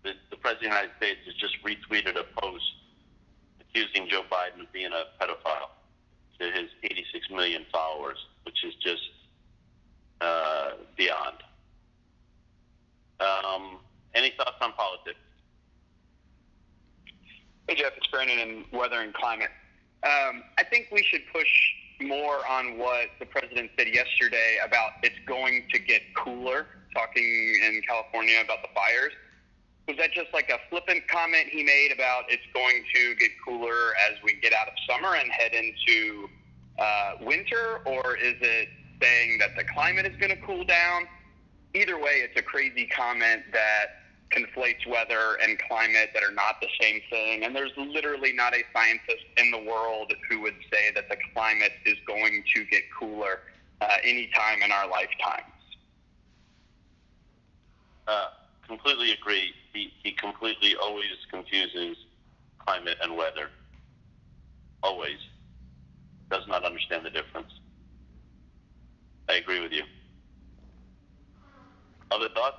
the President of the United States has just retweeted a post accusing Joe Biden of being a pedophile to his 86 million followers, which is just beyond. Any thoughts on politics? Hey, Jeff, it's Brandon in Weather and Climate. I think we should push more on what the president said yesterday about it's going to get cooler, talking in California about the fires. Was that just like a flippant comment he made about it's going to get cooler as we get out of summer and head into winter, or is it saying that the climate is going to cool down? Either way, it's a crazy comment that conflates weather and climate that are not the same thing, and there's literally not a scientist in the world who would say that the climate is going to get cooler anytime in our lifetimes. Completely agree. He completely always confuses climate and weather. Always. Does not understand the difference. I agree with you. Other thoughts?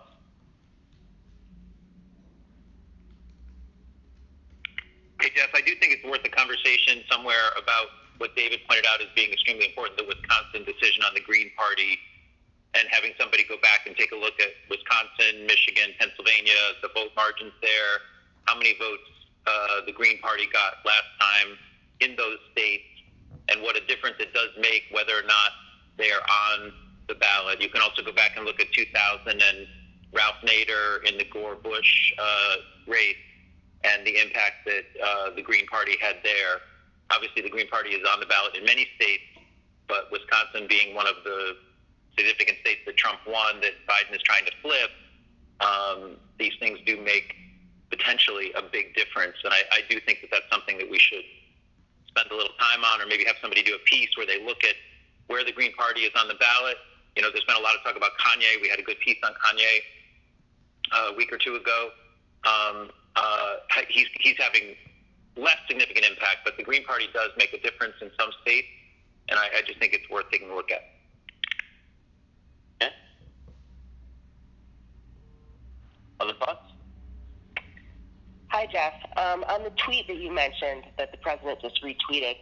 Hey, Jeff, I do think it's worth a conversation somewhere about what David pointed out as being extremely important, the Wisconsin decision on the Green Party, and having somebody go back and take a look at Wisconsin, Michigan, Pennsylvania, the vote margins there, how many votes the Green Party got last time in those states, and what a difference it does make whether or not they are on the ballot. You can also go back and look at 2000 and Ralph Nader in the Gore-Bush race and the impact that the Green Party had there. Obviously, the Green Party is on the ballot in many states, but Wisconsin being one of the significant states that Trump won that Biden is trying to flip, these things do make potentially a big difference. And I do think that that's something that we should spend a little time on, or maybe have somebody do a piece where they look at where the Green Party is on the ballot. You know, there's been a lot of talk about Kanye. We had a good piece on Kanye a week or two ago. He's having less significant impact, but the Green Party does make a difference in some states, and I just think it's worth taking a look at. Okay. Other thoughts? Hi, Jeff. On the tweet that you mentioned that the president just retweeted,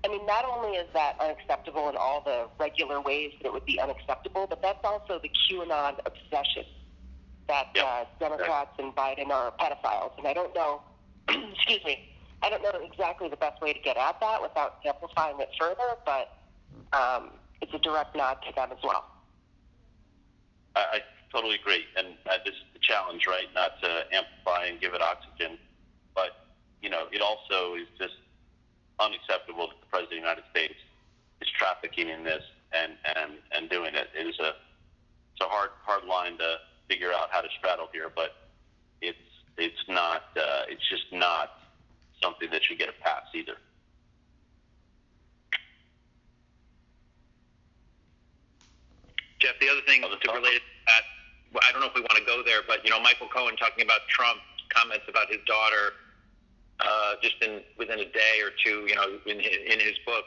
I mean, not only is that unacceptable in all the regular ways that it would be unacceptable, but that's also the QAnon obsession that Democrats and Biden are pedophiles. And I don't know, excuse me, I don't know exactly the best way to get at that without amplifying it further, but it's a direct nod to them as well. I totally agree. And this is the challenge, right? Not to amplify and give it oxygen, but, you know, it also is just unacceptable that the President of the United States is trafficking in this and doing it. It's a hard line to figure out how to straddle here, but it's just not something that should get a pass either. Jeff, the other thing to relate to that, well, I don't know if we want to go there, but, you know, Michael Cohen talking about Trump's comments about his daughter, just within a day or two, you know, in his book,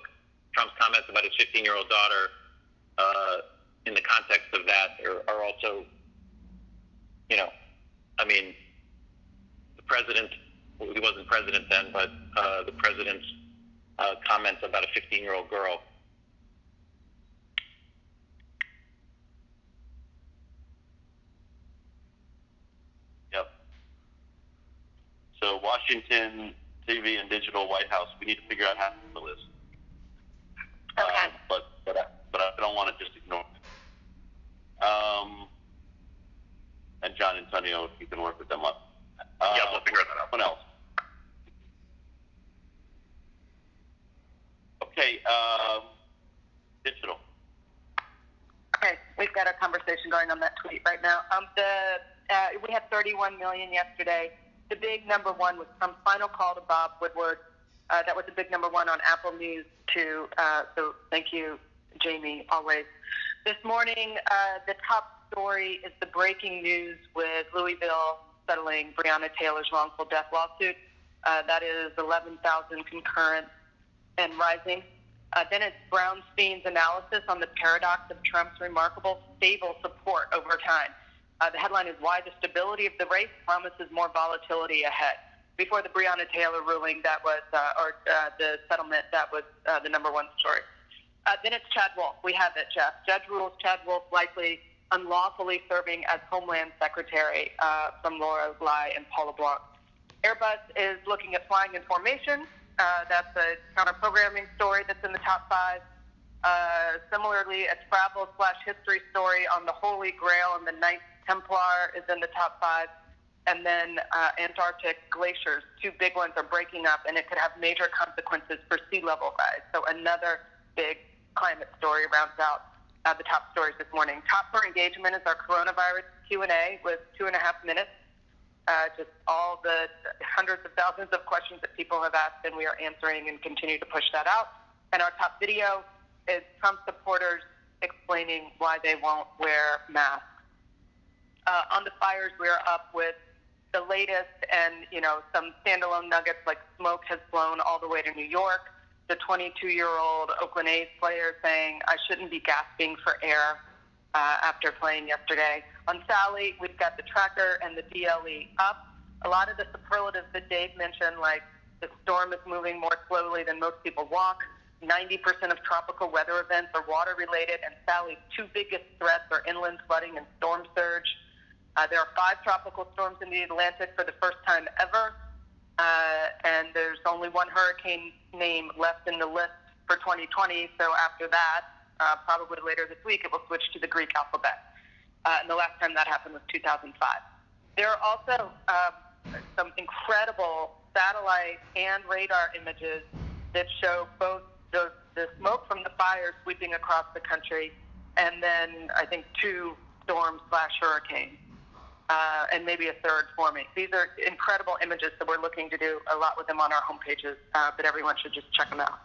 Trump's comments about his 15-year-old daughter, in the context of that are also, you know, I mean, the president, he wasn't president then, but the president's comments about a 15-year-old girl. Yep. So Washington TV and digital White House, we need to figure out how to handle this. Okay. But I don't want to just ignore it. And John Antonio, if you can work with them up. Yeah, we'll figure that out. What else? Okay, digital. Okay, we've got a conversation going on that tweet right now. We had 31 million yesterday. The big number one was Trump's final call to Bob Woodward. That was a big number one on Apple News too. So thank you, Jamie, always. This morning, the top story is the breaking news with Louisville settling Breonna Taylor's wrongful death lawsuit. That is 11,000 concurrent and rising. Then it's Brownstein's analysis on the paradox of Trump's remarkable stable support over time. The headline is Why the Stability of the Race Promises More Volatility Ahead. Before the Breonna Taylor ruling, that was, the settlement, that was the number one story. Then it's Chad Wolf. We have it, Jeff. Judge rules Chad Wolf likely unlawfully serving as Homeland Secretary from Laura Lai and Paula Blanc. Airbus is looking at flying in formation. That's a counter-programming story that's in the top five. Similarly, a travel/history story on the Holy Grail and the Knights Templar is in the top five. And then Antarctic glaciers, two big ones, are breaking up, and it could have major consequences for sea level rise. So another big climate story rounds out the top stories this morning. Top for engagement is our coronavirus Q&A with 2.5 minutes. Just all the hundreds of thousands of questions that people have asked, and we are answering and continue to push that out. And our top video is Trump supporters explaining why they won't wear masks. On the fires, we're up with the latest, and some standalone nuggets like smoke has blown all the way to New York. The 22-year-old Oakland A's player saying, I shouldn't be gasping for air after playing yesterday. On Sally, we've got the tracker and the DLE up. A lot of the superlatives that Dave mentioned, like the storm is moving more slowly than most people walk. 90% of tropical weather events are water-related, and Sally's two biggest threats are inland flooding and storm surge. There are 5 tropical storms in the Atlantic for the first time ever, and there's only one hurricane name left in the list for 2020, so after that, probably later this week, it will switch to the Greek alphabet. And the last time that happened was 2005. There are also some incredible satellite and radar images that show both the smoke from the fires sweeping across the country and then I think 2 storms/hurricanes. and maybe a third for me. These are incredible images, so we're looking to do a lot with them on our homepages, but everyone should just check them out.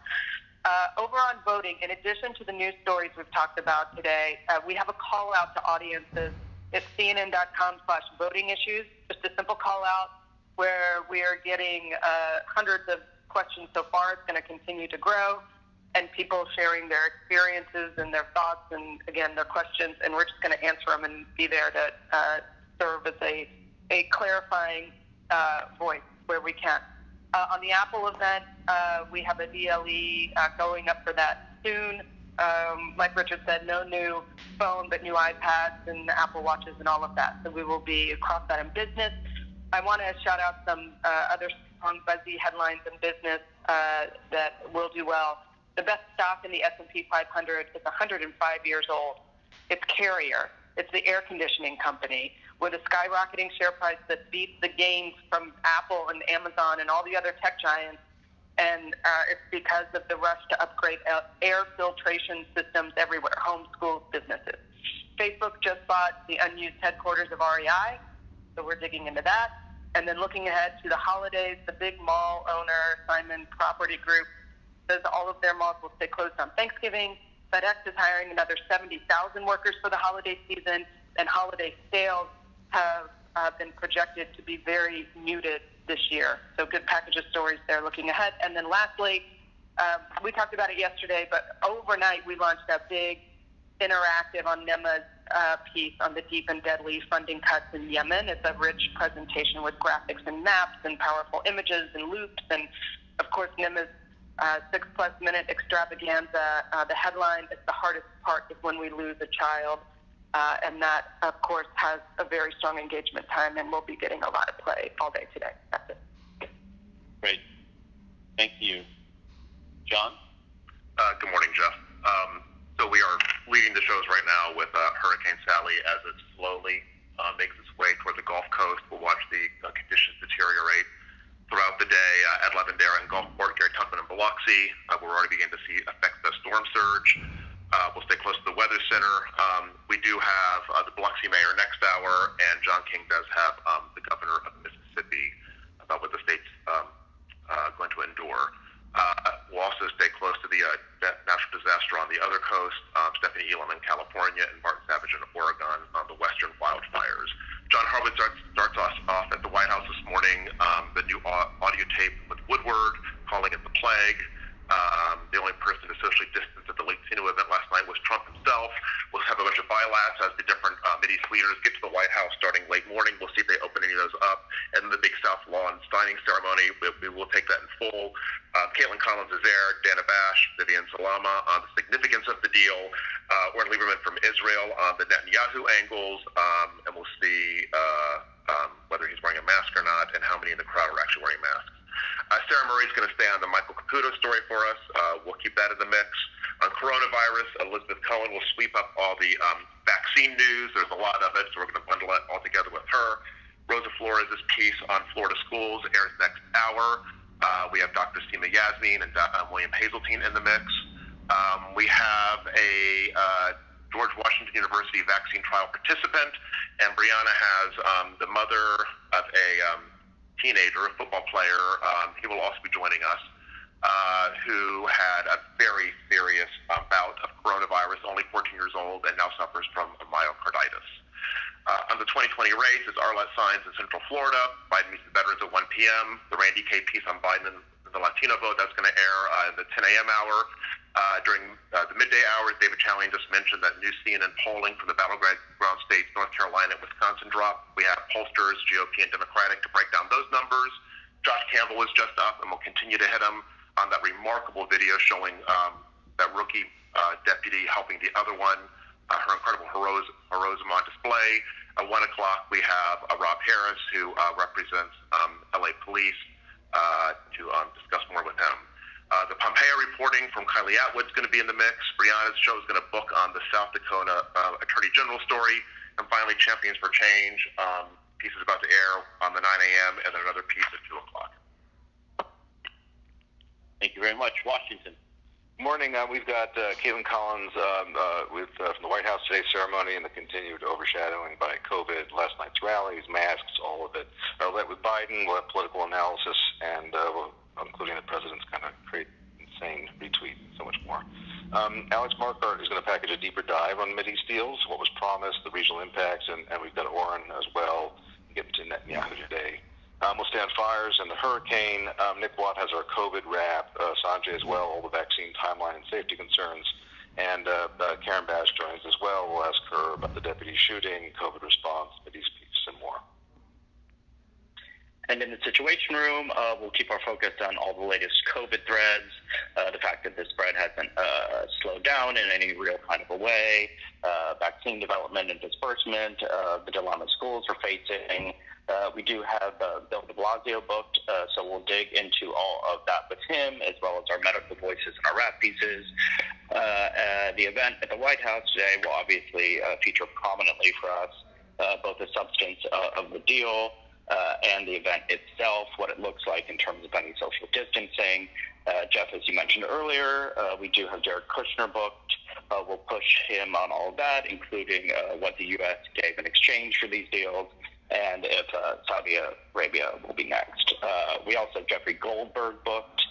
Over on voting, in addition to the news stories we've talked about today, we have a call out to audiences. It's cnn.com/voting issues, just a simple call out where we are getting hundreds of questions so far. It's going to continue to grow, and people sharing their experiences and their thoughts and, again, their questions, and we're just going to answer them and be there to serve as a clarifying voice where we can. On the Apple event, we have a DLE going up for that soon. Like Richard said, no new phone, but new iPads and Apple Watches and all of that. So we will be across that in business. I want to shout out some other strong, buzzy headlines in business that will do well. The best stock in the S&P 500 is 105 years old. It's Carrier. It's the air conditioning company with a skyrocketing share price that beats the gains from Apple and Amazon and all the other tech giants. And it's because of the rush to upgrade air filtration systems everywhere, homes, schools, businesses. Facebook just bought the unused headquarters of REI, so we're digging into that. And then looking ahead to the holidays, the big mall owner, Simon Property Group, says all of their malls will stay closed on Thanksgiving. FedEx is hiring another 70,000 workers for the holiday season, and holiday sales have been projected to be very muted this year. So good package of stories there looking ahead. And then lastly, we talked about it yesterday, but overnight we launched that big interactive on NEMA's piece on the deep and deadly funding cuts in Yemen. It's a rich presentation with graphics and maps and powerful images and loops. And of course, NEMA's 6+ minute extravaganza, the headline is the hardest part is when we lose a child. And that, of course, has a very strong engagement time, and we'll be getting a lot of play all day today. That's it. Great. Thank you. John? Good morning, Jeff. So we are leading the shows right now with Hurricane Sally as it slowly makes its way toward the Gulf Coast. We'll watch the conditions deteriorate throughout the day at Lavendera and Gulfport, Gary Tuckman and Biloxi. We're already beginning to see effects of the storm surge. We'll stay close to the Weather Center. We do have the Biloxi mayor next hour, and John King does have the governor of Mississippi about what the state's going to endure. We'll also stay close to the natural disaster on the other coast, Stephanie Elam in California and Martin Savage in Oregon on the western wildfires. John Harwood starts us off at the White House this morning, the new audio tape with Woodward, calling it the plague. The only person to socially distance at the Lake Sino event last night was Trump himself. We'll have a bunch of bilats as the different Mideast leaders get to the White House starting late morning. We'll see if they open any of those up. And then the big South Lawn signing ceremony, we will take that in full. Caitlin Collins is there, Dana Bash, Vivian Salama on the significance of the deal, Oren Lieberman from Israel on the Netanyahu angles, and we'll see whether he's wearing a mask or not and how many in the crowd are actually wearing masks. Sarah Murray's going to stay on the Michael Caputo story for us. We'll keep that in the mix. On coronavirus, Elizabeth Cohen will sweep up all the vaccine news. There's a lot of it, so we're going to bundle it all together with her. Rosa Flores' piece on Florida schools airs next hour. We have Dr. Seema Yasmin and William Hazeltine in the mix. We have a George Washington University vaccine trial participant, and Brianna has the mother of a teenager, a football player. He will also be joining us, who had a very serious bout of coronavirus, only 14 years old, and now suffers from myocarditis. On the 2020 race is Arlette Saenz in Central Florida. Biden meets the veterans at 1 p.m. The Randy K. piece on Biden and the Latino vote, that's going to air in the 10 a.m. hour. During the midday hours, David Chalian just mentioned that new CNN polling from the battleground states, North Carolina and Wisconsin, dropped. We have pollsters, GOP and Democratic, to break down those numbers. Josh Campbell was just up, and we'll continue to hit him on that remarkable video showing that rookie deputy helping the other one, her incredible heroism on display. At 1 o'clock, we have Rob Harris, who represents LA Police, to discuss more with him. The Pompeo reporting from Kylie Atwood is going to be in the mix. Brianna's show is going to book on the South Dakota Attorney General story. And finally, Champions for Change. Piece is about to air on the 9 a.m. and then another piece at 2 o'clock. Thank you very much. Washington. Morning. We've got Caitlin Collins from the White House today's ceremony and the continued overshadowing by COVID, last night's rallies, masks, all of it. With Biden, we'll have political analysis, and including the president's kind of insane retweet and so much more. Alex Marquardt is going to package a deeper dive on Mideast deals, what was promised, the regional impacts, and we've got Orrin as well. Get to Netanyahu today. We'll stay on fires and the hurricane. Nick Watt has our COVID wrap. Sanjay as well, all the vaccine timeline and safety concerns. And Karen Bass joins as well. We'll ask her about the deputy shooting, COVID response, Mideast peace, and more. And in the Situation Room, we'll keep our focus on all the latest COVID threads, the fact that the spread hasn't slowed down in any real kind of a way, vaccine development and disbursement, the dilemma schools are facing. We do have Bill de Blasio booked, so we'll dig into all of that with him, as well as our medical voices and our rap pieces. The event at the White House today will obviously feature prominently for us both the substance of the deal, and the event itself, what it looks like in terms of any social distancing. Jeff, as you mentioned earlier, we do have Jared Kushner booked. We'll push him on all of that, including what the U.S. gave in exchange for these deals, and if Saudi Arabia will be next. We also have Jeffrey Goldberg booked.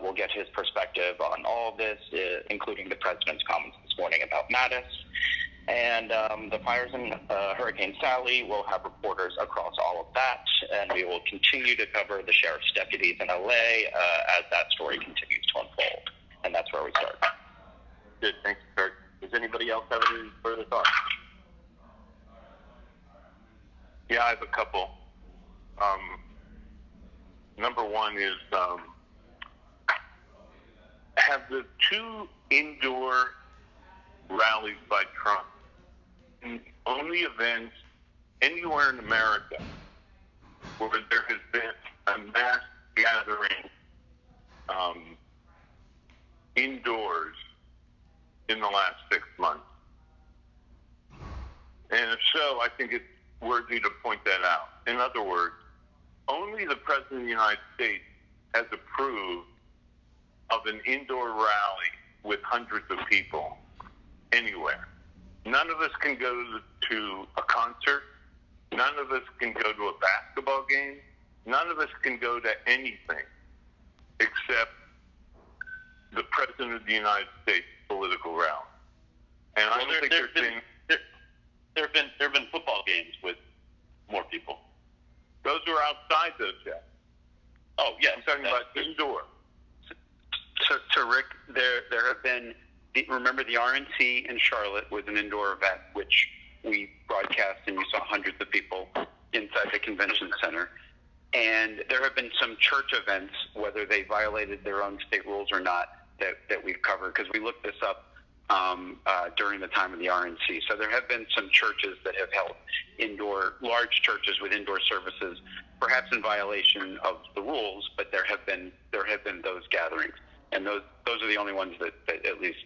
We'll get his perspective on all of this, including the president's comments this morning about Mattis. And the fires in Hurricane Sally, we'll have reporters across all of that, and we will continue to cover the sheriff's deputies in L.A. As that story continues to unfold. And that's where we start. Good, thanks, Kurt. Does anybody else have any further thoughts? Yeah, I have a couple. Number one is, have the two indoor rallies by Trump only events anywhere in America where there has been a mass gathering indoors in the last 6 months? And if so, I think it's worthy to point that out. In other words, only the President of the United States has approved of an indoor rally with hundreds of people anywhere. None of us can go to a concert. None of us can go to a basketball game. None of us can go to anything except the President of the United States political rally. And I don't think there have been football games with more people. Those are outside, though, Jeff. Oh, yeah. I'm talking about indoor. So Rick, there have been. Remember, the RNC in Charlotte was an indoor event, which we broadcast, and you saw hundreds of people inside the convention center. And there have been some church events, whether they violated their own state rules or not, that we've covered, because we looked this up during the time of the RNC. So there have been some churches that have held large churches with indoor services, perhaps in violation of the rules, but there have been those gatherings, and those are the only ones that at least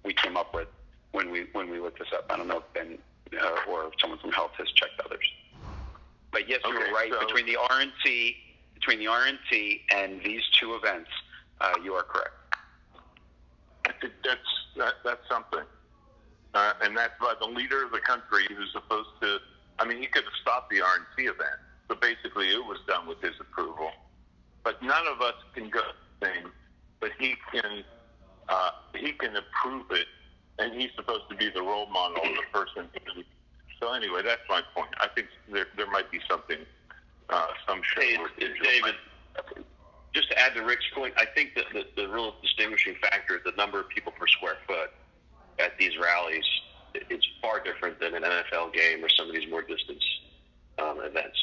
we came up with when we looked this up. I don't know if Ben or if someone from Health has checked others. But yes, you're right. So between the RNC and these two events, you are correct. I think that's something, and that's by the leader of the country who's supposed to. I mean, he could have stopped the RNC event, but basically it was done with his approval. But none of us can go the same, but he can approve it, and he's supposed to be the role model of the person. So anyway, that's my point. I think there might be something, some shade. David, just to add to Rick's point, I think that the real distinguishing factor is the number of people per square foot at these rallies. It's far different than an NFL game or some of these more distance events.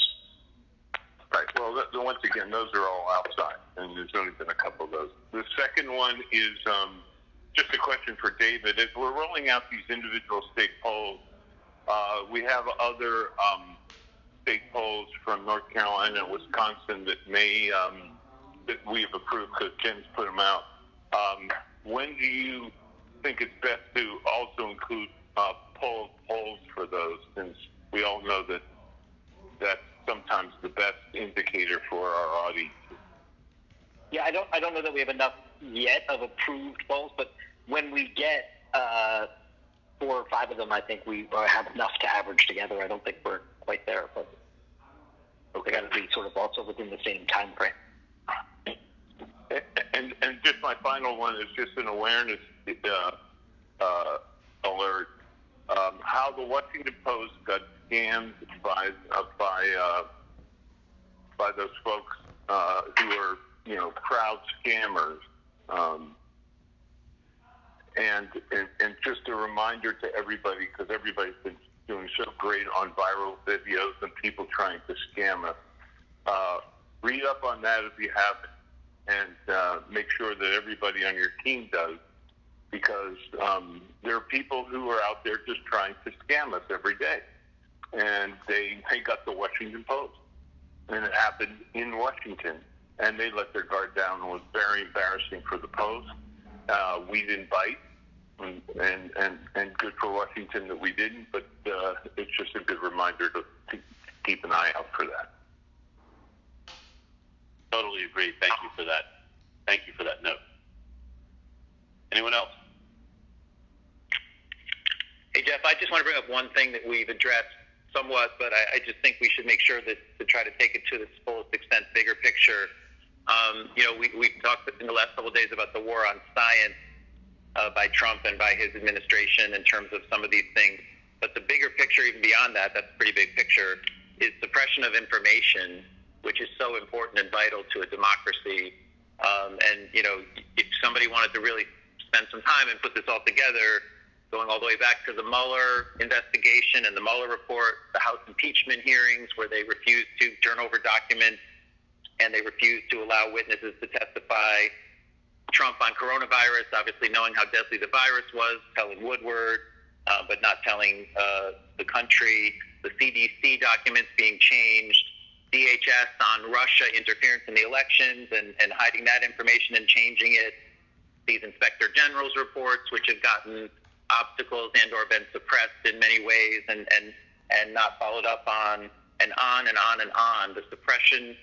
Right. Well, once again, those are all outside, and there's only been a couple of those. The second one is just a question for David. As we're rolling out these individual state polls, we have other state polls from North Carolina and Wisconsin that may that we've approved because Ken's put them out. When do you think it's best to also include polls for those, since we all know that that's sometimes the best indicator for our audience? Yeah, I don't know that we have enough yet of approved polls, but when we get 4 or 5 of them, I think we have enough to average together. I don't think we're quite there, but they got to be sort of also within the same time frame. And just my final one is just an awareness alert. How the Washington Post got scammed by those folks who are, crowd scammers. And just a reminder to everybody, because everybody's been doing so great on viral videos and people trying to scam us. Read up on that if you haven't, and make sure that everybody on your team does, because there are people who are out there just trying to scam us every day. And they got the Washington Post, and it happened in Washington, and they let their guard down. It was very embarrassing for the Post. We didn't bite, and good for Washington that we didn't, but it's just a good reminder to keep an eye out for that. Totally agree. Thank you for that. Thank you for that note. Anyone else? Hey, Jeff, I just want to bring up one thing that we've addressed somewhat, but I just think we should make sure that to try to take it to its fullest extent, bigger picture. We've talked in the last couple of days about the war on science by Trump and by his administration in terms of some of these things. But the bigger picture, even beyond that, that's a pretty big picture, is suppression of information, which is so important and vital to a democracy. If somebody wanted to really spend some time and put this all together, going all the way back to the Mueller investigation and the Mueller report, the House impeachment hearings where they refused to turn over documents and they refused to allow witnesses to testify, Trump on coronavirus, obviously knowing how deadly the virus was, telling Woodward, but not telling the country, the CDC documents being changed, DHS on Russia interference in the elections and hiding that information and changing it, these Inspector General's reports, which have gotten obstacles and or been suppressed in many ways and not followed up on, and on and on and on. The suppression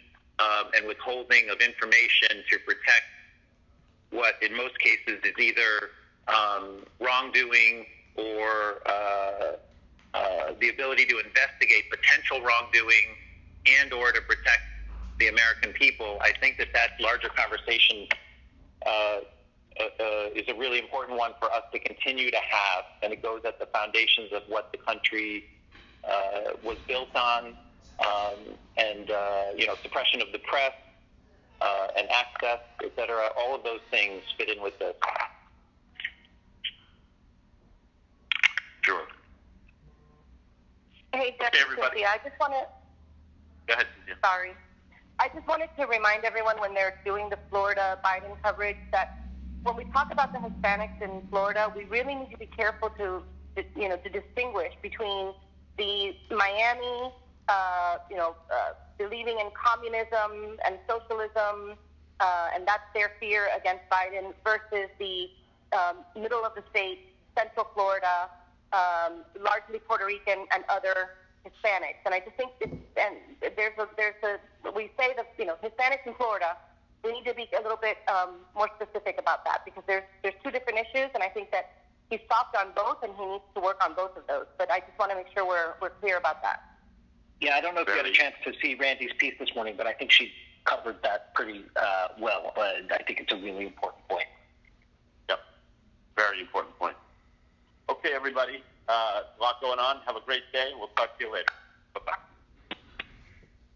and withholding of information to protect what in most cases is either wrongdoing or the ability to investigate potential wrongdoing and or to protect the American people. I think that larger conversation is a really important one for us to continue to have, and it goes at the foundations of what the country was built on, and suppression of the press and access, et cetera. All of those things fit in with this. Sure. Hey, Jeff, Cynthia, I just want to... Go ahead, Cynthia. Sorry. I just wanted to remind everyone when they're doing the Florida Biden coverage that when we talk about the Hispanics in Florida, we really need to be careful to distinguish between the Miami, believing in communism and socialism, and that's their fear against Biden, versus the middle of the state, Central Florida, largely Puerto Rican and other Hispanics. And I just think we say that Hispanics in Florida, we need to be a little bit more specific about that, because there's 2 different issues, and I think that he's soft on both and he needs to work on both of those. But I just want to make sure we're clear about that. Yeah, I don't know if you had a chance to see Randy's piece this morning, but I think she covered that pretty well. I think it's a really important point. Yep, very important point. Okay, everybody, a lot going on. Have a great day. We'll talk to you later.